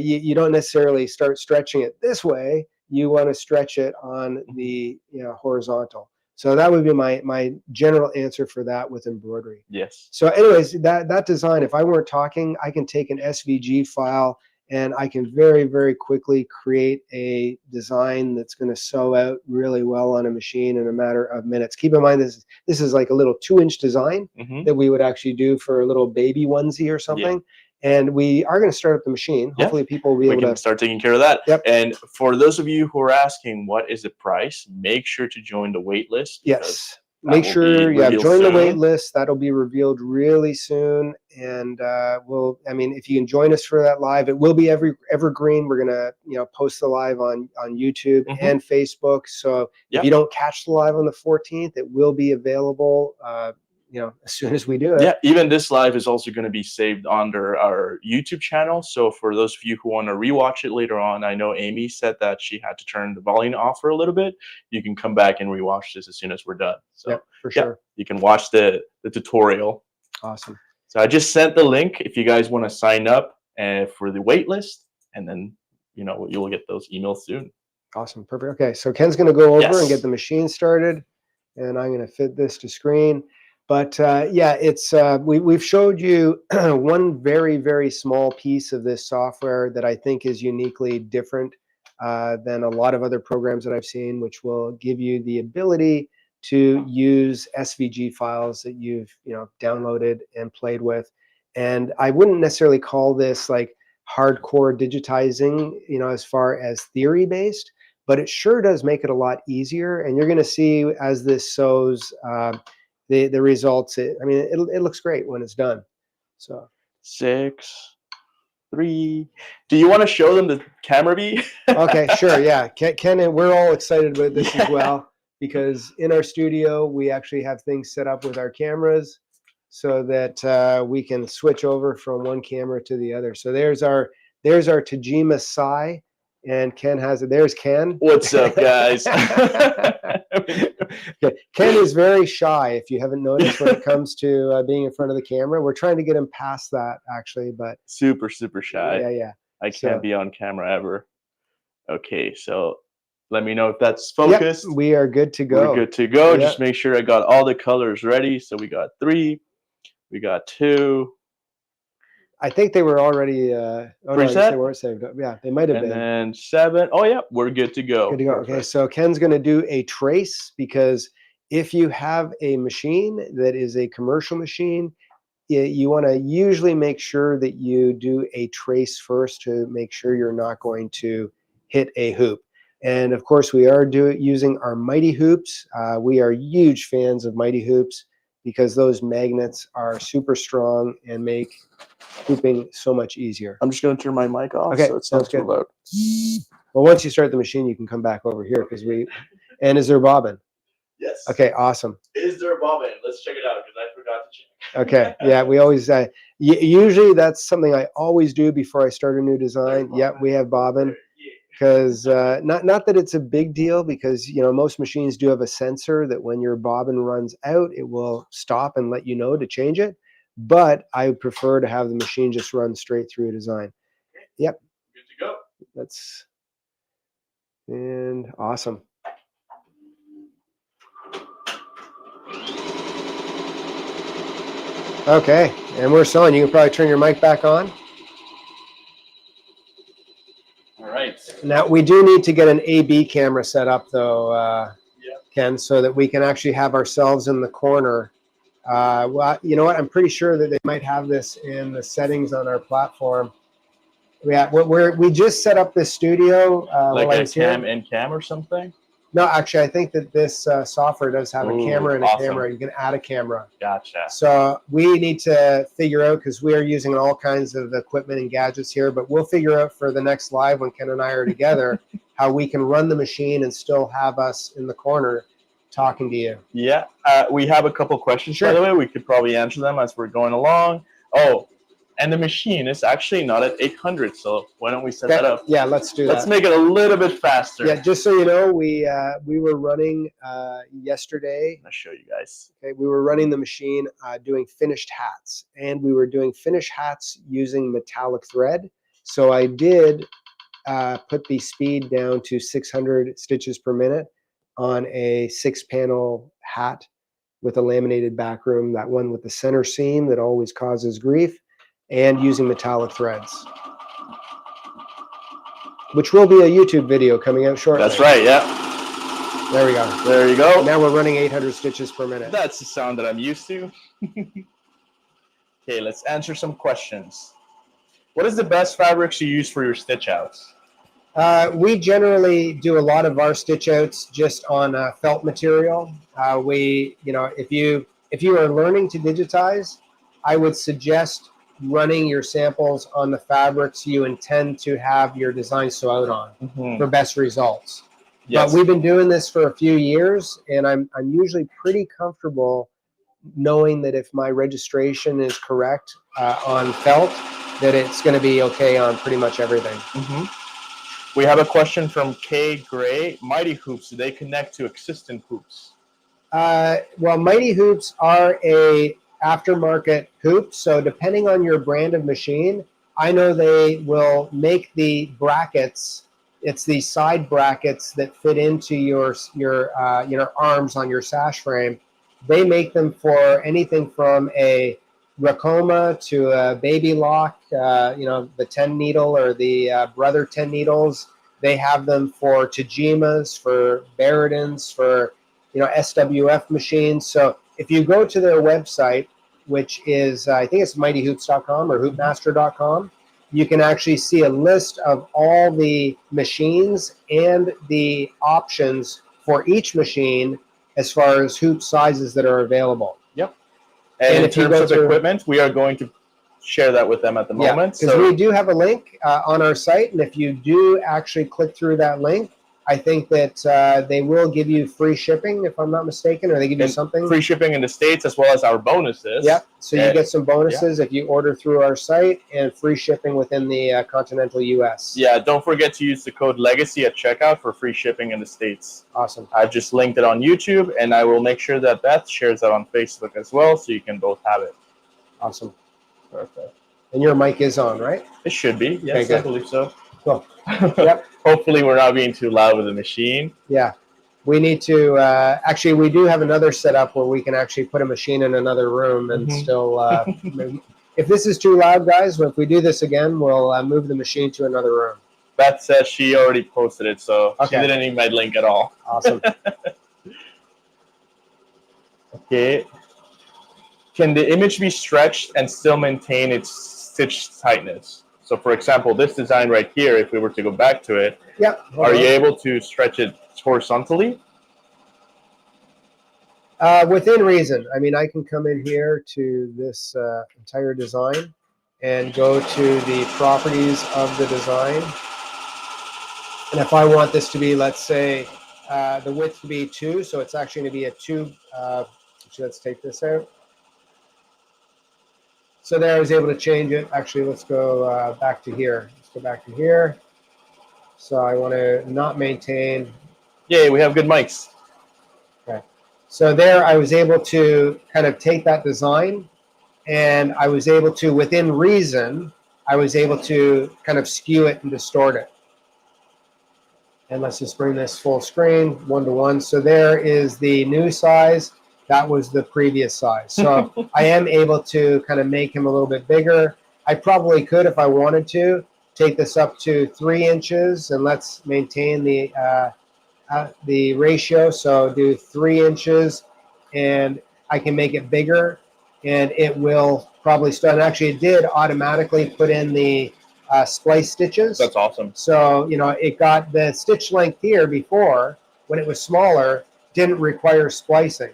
You don't necessarily start stretching it this way. You want to stretch it on the, you know, horizontal. So that would be my general answer for that with embroidery. Yes. So anyways, that design, if I weren't talking, I can take an SVG file and I can very, very quickly create a design that's going to sew out really well on a machine in a matter of minutes. Keep in mind, this is like a little 2-inch design that we would actually do for a little baby onesie or something. And we are going to start up the machine. Hopefully people will be able to start taking care of that. Yep. And for those of you who are asking what is the price, make sure to join the wait list. Yes. Make sure join the wait list. That'll be revealed really soon. And I mean, if you can join us for that live, it will be evergreen. We're gonna, you know, post the live on YouTube and Facebook. So if you don't catch the live on the 14th, it will be available, you know, as soon as we do it. Yeah, even this live is also going to be saved under our YouTube channel. So for those of you who want to rewatch it later on, I know Amy said that she had to turn the volume off for a little bit. You can come back and rewatch this as soon as we're done. So for sure. You can watch the tutorial. Awesome. So I just sent the link if you guys want to sign up for the wait list, and then, you know, you will get those emails soon. Awesome. Perfect. Okay, so Ken's going to go over and get the machine started, and I'm going to fit this to screen. But yeah, it's we've showed you one very, very small piece of this software that I think is uniquely different than a lot of other programs that I've seen, which will give you the ability to use SVG files that you've, you know, downloaded and played with. And I wouldn't necessarily call this like hardcore digitizing, you know, as far as theory based, but it sure does make it a lot easier. And you're going to see as this sews the results. I mean, it looks great when it's done. So 6, 3. Do you want to show them the camera B? Okay, sure. Yeah, Ken and we're all excited about this as well, because in our studio we actually have things set up with our cameras so that we can switch over from one camera to the other. So there's our Tajima Sai, and Ken has it. There's Ken. What's up, guys? Okay. Ken is very shy, if you haven't noticed, when it comes to being in front of the camera. We're trying to get him past that, actually, but super shy. Yeah. I can't be on camera ever. Okay, so let me know if that's focused. Yep, we are good to go. We're good to go. Yep. Just make sure I got all the colors ready. So we got 3, we got 2. I think they were already preset? They weren't saved up. Yeah, they might have been. And then 7. Oh yeah, we're good to go. Good to go. Okay, so Ken's going to do a trace, because if you have a machine that is a commercial machine, you want to usually make sure that you do a trace first to make sure you're not going to hit a hoop. And of course, we are using our Mighty Hoops. We are huge fans of Mighty Hoops because those magnets are super strong and make hooping so much easier. I'm just going to turn my mic off. Okay, so it sounds good. Loud. Well, once you start the machine, you can come back over here because and is there bobbin? Yes. Okay, awesome. Is there bobbin? Let's check it out because I forgot to check. Okay, yeah, we always, usually that's something I always do before I start a new design. Yep, we have bobbin. Because not that it's a big deal, because, you know, most machines do have a sensor that when your bobbin runs out, it will stop and let you know to change it. But I would prefer to have the machine just run straight through a design. Yep. Good to go. And awesome. Okay, and we're sewing. You can probably turn your mic back on. All right. Now, we do need to get an AB camera set up, though, Ken, so that we can actually have ourselves in the corner. Well, you know what? I'm pretty sure that they might have this in the settings on our platform. Yeah, we just set up this studio. Like a cam and cam or something? No, actually, I think that this software does have a camera and a awesome. camera. You can add a camera. Gotcha. So we need to figure out, because we are using all kinds of equipment and gadgets here, but we'll figure out for the next live when Ken and I are together how we can run the machine and still have us in the corner talking to you. Yeah, we have a couple questions, Sure. by the way. We could probably answer them as we're going along. Oh, and the machine is actually not at 800, so why don't we set that up? Yeah, let's do that. Let's make it a little bit faster. Yeah, just so you know, we were running yesterday. I'll show you guys. Okay, we were running the machine doing finished hats, and we were doing finished hats using metallic thread. So I did put the speed down to 600 stitches per minute on a 6-panel hat with a laminated backroom, that one with the center seam that always causes grief, and using metallic threads, which will be a YouTube video coming out shortly. That's right, yeah. There we go. There you go. Now we're running 800 stitches per minute. That's the sound that I'm used to. Okay, let's answer some questions. What is the best fabrics you use for your stitch outs? We generally do a lot of our stitch outs just on felt material. If you are learning to digitize, I would suggest running your samples on the fabrics you intend to have your design sew out on for best results. Yes. But we've been doing this for a few years, and I'm usually pretty comfortable knowing that if my registration is correct on felt, that it's going to be okay on pretty much everything. We have a question from Kay Gray. Mighty hoops, do they connect to existing hoops? Well, Mighty hoops are a aftermarket hoop, so depending on your brand of machine, I know they will make the brackets. It's the side brackets that fit into your arms on your sash frame. They make them for anything from a Racoma to a Baby Lock, the 10 needle or the Brother 10 needles. They have them for Tajimas, for Baradins, for SWF machines. So if you go to their website, which is I think it's mightyhoops.com or hoopmaster.com, you can actually see a list of all the machines and the options for each machine as far as hoop sizes that are available. Yep. And in terms of equipment, we are going to share that with them at the moment. Because we do have a link on our site, and if you do actually click through that link, I think that they will give you free shipping, if I'm not mistaken, or they give you something. Free shipping in the States as well as our bonuses. Yep. So you get some bonuses if you order through our site, and free shipping within the continental U.S. Yeah, don't forget to use the code LEGACY at checkout for free shipping in the States. Awesome. I've just linked it on YouTube, and I will make sure that Beth shares that on Facebook as well, so you can both have it. Awesome. Perfect. And your mic is on, right? It should be. Yes, I believe so. Cool. Yep. Hopefully we're not being too loud with the machine. Yeah. We need to, actually, we do have another setup where we can actually put a machine in another room and still, if this is too loud, guys, if we do this again, we'll move the machine to another room. Beth says she already posted it, so she didn't need my link at all. Awesome. Okay. Can the image be stretched and still maintain its stitch tightness? So, for example, this design right here, if we were to go back to it, are you able to stretch it horizontally? Within reason. I mean, I can come in here to this entire design and go to the properties of the design. And if I want this to be, let's say, the width to be 2, so it's actually going to be a 2. Let's take this out. So there I was able to change it. Actually, let's go back to here. Let's go back to here. So I want to not maintain. Yay, we have good mics. Okay. So there I was able to kind of take that design, and I was able to, within reason, I was able to kind of skew it and distort it. And let's just bring this full screen, 1-to-1. So there is the new size. That was the previous size. So I am able to kind of make him a little bit bigger. I probably could, if I wanted to, take this up to 3 inches, and let's maintain the ratio. So do 3 inches, and I can make it bigger, and it will probably start. And actually, it did automatically put in the splice stitches. That's awesome. So, it got the stitch length here before, when it was smaller, didn't require splicing.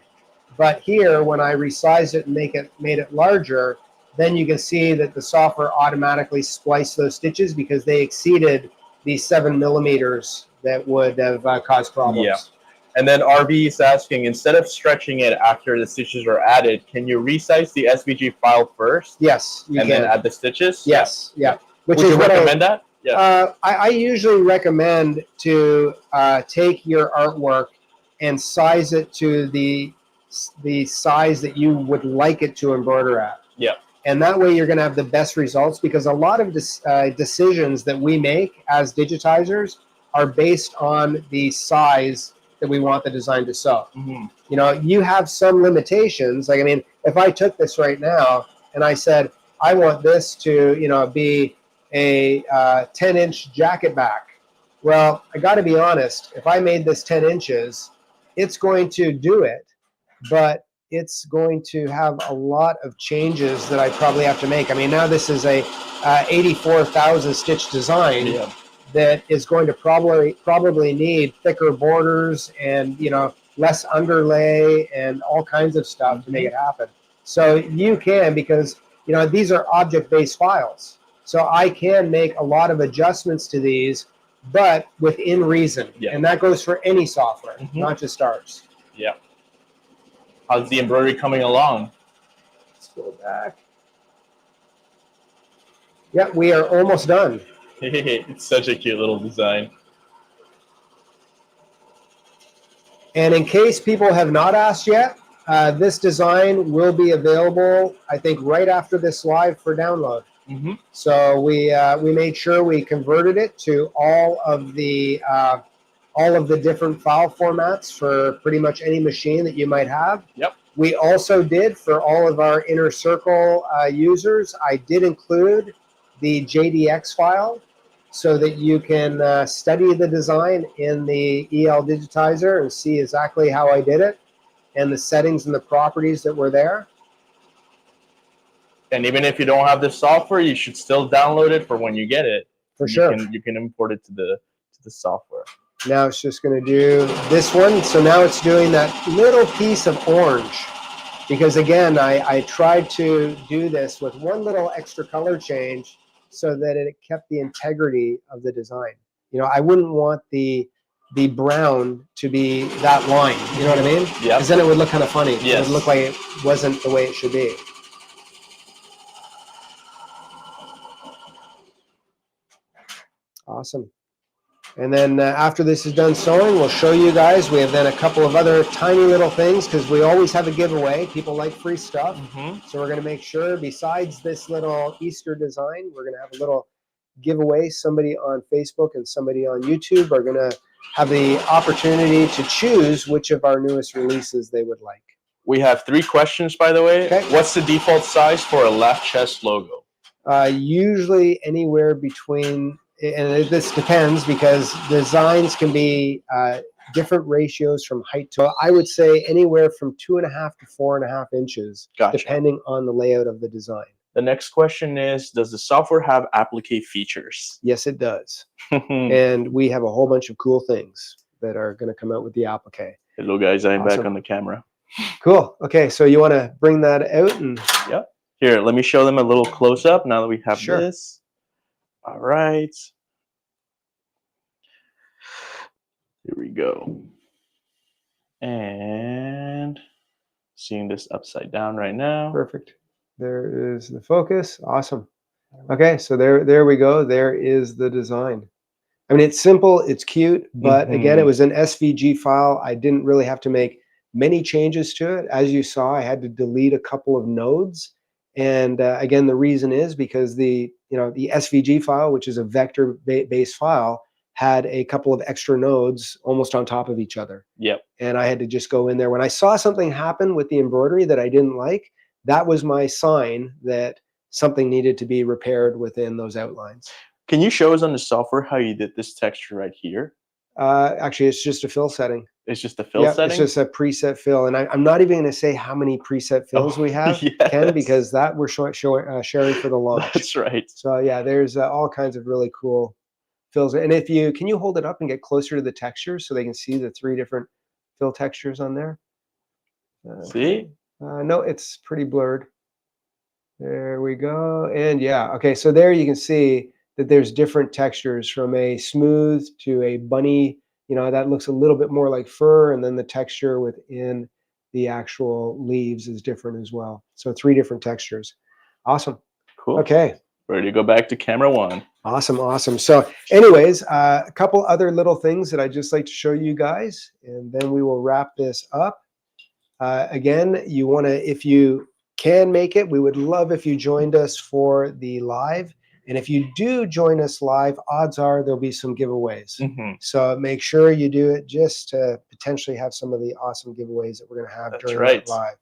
But here, when I resized it and made it larger, then you can see that the software automatically spliced those stitches because they exceeded the 7 millimeters that would have caused problems. Yeah. And then RB is asking, instead of stretching it after the stitches are added, can you resize the SVG file first? Yes, you and can. then add the stitches? Yes, yeah. Would you recommend that? Yeah. I usually recommend to take your artwork and size it to the size that you would like it to embroider at. Yeah. And that way you're going to have the best results, because a lot of decisions that we make as digitizers are based on the size that we want the design to sew. Mm-hmm. You know, you have some limitations. Like, I mean, if I took this right now and I said, I want this to, you know, be a 10-inch jacket back. Well, I got to be honest, if I made this 10 inches, it's going to do it, but it's going to have a lot of changes that I probably have to make. I mean, now this is a 84,000 stitch design. Yeah. That is going to probably need thicker borders and, you know, less underlay and all kinds of stuff to make it happen. So you can, because, you know, these are object-based files. So I can make a lot of adjustments to these, but within reason. Yeah. And that goes for any software, not just ours. Yeah. How's the embroidery coming along? Let's go back. Yeah, we are almost done. It's such a cute little design. And in case people have not asked yet, this design will be available, I think, right after this live for download. Mm-hmm. So we made sure we converted it to all of the different file formats for pretty much any machine that you might have. Yep. We also did, for all of our Inner Circle users, I did include the JDX file, so that you can study the design in the EL Digitizer and see exactly how I did it and the settings and the properties that were there. And even if you don't have the software, you should still download it for when you get it. For sure. You can import it to the software. Now it's just going to do this one. So now it's doing that little piece of orange. Because again, I tried to do this with one little extra color change so that it kept the integrity of the design. You know, I wouldn't want the brown to be that line. You know what I mean? Yeah. Because then it would look kind of funny. Yes. It would look like it wasn't the way it should be. Awesome. And then after this is done sewing, we'll show you guys. We have then a couple of other tiny little things, because we always have a giveaway. People like free stuff. So we're going to make sure, besides this little Easter design, we're going to have a little giveaway. Somebody on Facebook and somebody on YouTube are going to have the opportunity to choose which of our newest releases they would like. We have 3 questions, by the way. Okay. What's the default size for a left chest logo? Usually anywhere between, and this depends because designs can be different ratios from height to, I would say anywhere from 2.5 to 4.5 inches, Gotcha. depending on the layout of the design. The next question is, does the software have applique features? Yes, it does. And we have a whole bunch of cool things that are going to come out with the applique. Hello guys, I'm Awesome. back on the camera. Cool. Okay, so you want to bring that out? And Yep. Here, let me show them a little close up now that we have Sure. this. All right. Here we go. And seeing this upside down right now. Perfect. There is the focus. Awesome. Okay, so there we go. There is the design. I mean, it's simple, it's cute, but again, it was an SVG file. I didn't really have to make many changes to it. As you saw, I had to delete a couple of nodes. And again, the reason is because the SVG file, which is a vector-based file, had a couple of extra nodes almost on top of each other. Yep. And I had to just go in there. When I saw something happen with the embroidery that I didn't like, that was my sign that something needed to be repaired within those outlines. Can you show us on the software how you did this texture right here? Actually, it's just a fill setting. It's just a fill setting? It's just a preset fill. And I'm not even going to say how many preset fills we have, yes. Ken, because that we're sharing for the launch. That's right. So yeah, there's all kinds of really cool fills it. And if you, can you hold it up and get closer to the texture so they can see the 3 different fill textures on there? See? No, it's pretty blurred. There we go. And yeah, okay, so there you can see that there's different textures from a smooth to a bunny, you know, that looks a little bit more like fur, and then the texture within the actual leaves is different as well. So 3 different textures. Awesome. Cool. Okay. Ready to go back to camera 1. Awesome, awesome. So anyways, a couple other little things that I'd just like to show you guys, and then we will wrap this up. Again, you want to, if you can make it, we would love if you joined us for the live. And if you do join us live, odds are there'll be some giveaways. So make sure you do it just to potentially have some of the awesome giveaways that we're going to have during that live.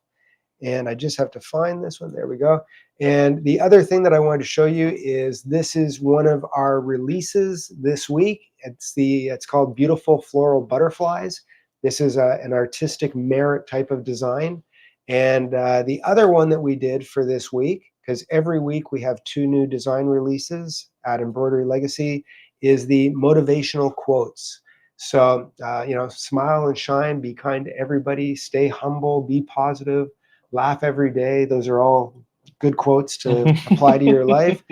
And I just have to find this one. There we go. And the other thing that I wanted to show you is this is one of our releases this week. It's called Beautiful Floral Butterflies. This is an artistic merit type of design. And the other one that we did for this week, because every week we have 2 new design releases at Embroidery Legacy, is the motivational quotes. So, you know, smile and shine, be kind to everybody, stay humble, be positive, laugh every day. Those are all good quotes to apply to your life.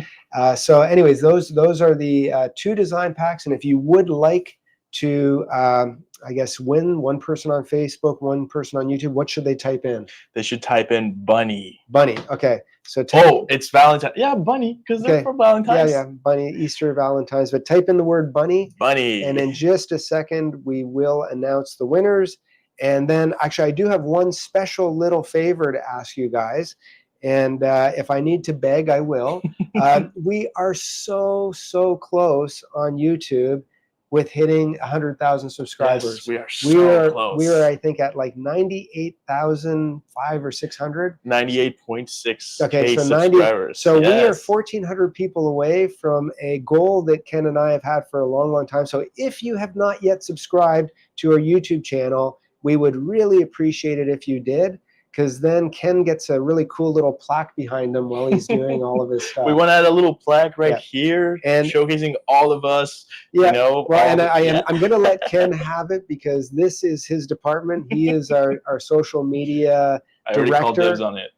So anyways, those are the 2 design packs. And if you would like to, I guess, win, one person on Facebook, one person on YouTube, what should they type in? They should type in bunny. Bunny. Okay. So it's Valentine. Yeah, bunny, because they're for Valentine's. Yeah, bunny, Easter, Valentine's. But type in the word bunny. Bunny. And in just a second, we will announce the winners. And then, actually, I do have one special little favor to ask you guys. And if I need to beg, I will. We are so close on YouTube with hitting 100,000 subscribers. Yes, we are so close. We are, I think, at like 98,005 or 600. 98.6 okay, so subscribers. So we are 1,400 people away from a goal that Ken and I have had for a long time. So if you have not yet subscribed to our YouTube channel, we would really appreciate it if you did, because then Ken gets a really cool little plaque behind him while he's doing all of his stuff. We want to add a little plaque here, and showcasing all of us. Yeah, you know, well, and I'm going to let Ken have it because this is his department. He is our social media director. I already called dibs on it.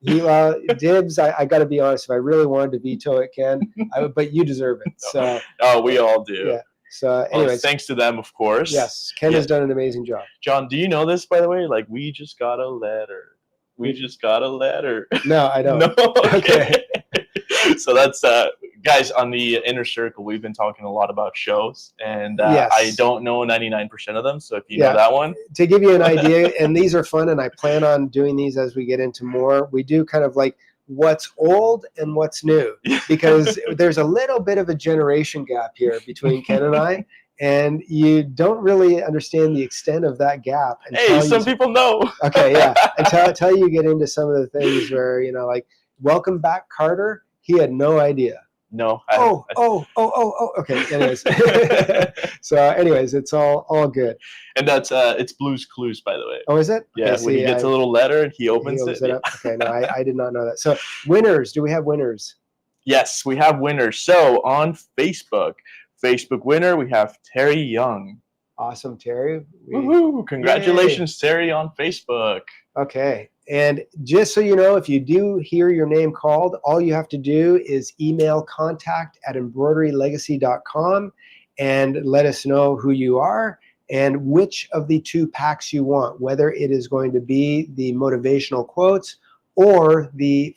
Dibs, I got to be honest, if I really wanted to veto it, Ken, but you deserve it. So, we all do. Yeah. So anyways, thanks to them, of course. Yes, Ken has done an amazing job. John, do you know this, by the way? Like, we just got a letter. We just got a letter. No, I don't. No? Okay. So that's, guys, on the Inner Circle, we've been talking a lot about shows. And I don't know 99% of them. So if you know that one. To give you an idea, and these are fun, and I plan on doing these as we get into more, we do kind of like what's old and what's new, because there's a little bit of a generation gap here between Ken and I, and you don't really understand the extent of that gap. Hey, some people know. Okay, yeah. Until you get into some of the things where, you know, like, welcome back, Carter. He had no idea. No. Okay. Anyways, so anyways, it's all good. And that's it's Blue's Clues, by the way. Oh, is it? Yeah. Okay, when he gets a little letter and he opens it. Up. Okay. No, I did not know that. So winners. Do we have winners? Yes, we have winners. So on Facebook winner, we have Terry Young. Awesome, Terry. Woohoo! Congratulations, Terry, on Facebook. Okay. And just so you know, if you do hear your name called, all you have to do is email contact@embroiderylegacy.com and let us know who you are and which of the 2 packs you want, whether it is going to be the motivational quotes or the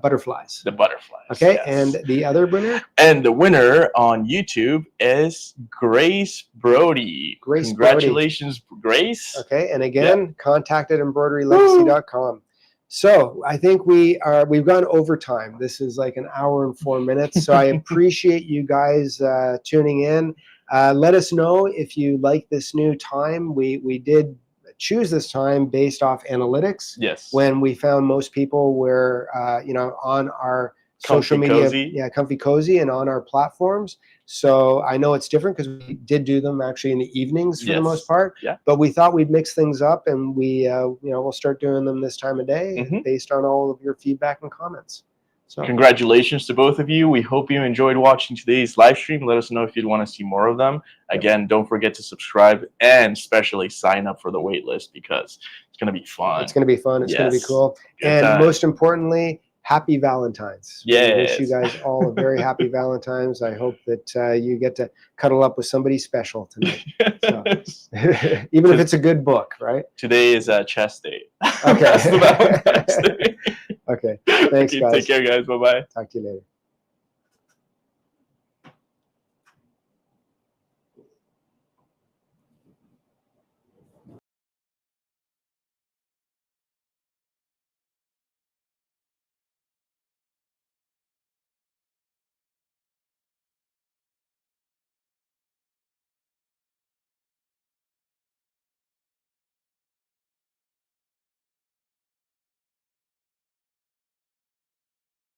butterflies. The butterflies. Okay, yes. And the other winner? And the winner on YouTube is Grace Brody. Congratulations, Grace. Okay, and again, contact@embroiderylegacy.com. So I think we've gone over time. This is like an hour and 4 minutes. So I appreciate you guys tuning in. Let us know if you like this new time. We did choose this time based off analytics. Yes. When we found most people were, you know, on our social media, comfy cozy, and on our platforms. So I know it's different because we did do them actually in the evenings for the most part. Yeah. But we thought we'd mix things up, and we, you know, we'll start doing them this time of day based on all of your feedback and comments. So congratulations to both of you. We hope you enjoyed watching today's live stream. Let us know if you'd want to see more of them. Again, don't forget to subscribe and especially sign up for the wait list because it's going to be fun. it's going to be fun. It's going to be cool. Good And time. most importantly, happy Valentine's. We wish you Yes. guys all a very happy Valentine's. I hope that you get to cuddle up with somebody special tonight. So, even if it's a good book, right? Today is chess day. Okay. That's the Valentine's Day. Okay. Thanks, Okay, guys. take care, guys. Bye-bye. Talk to you later.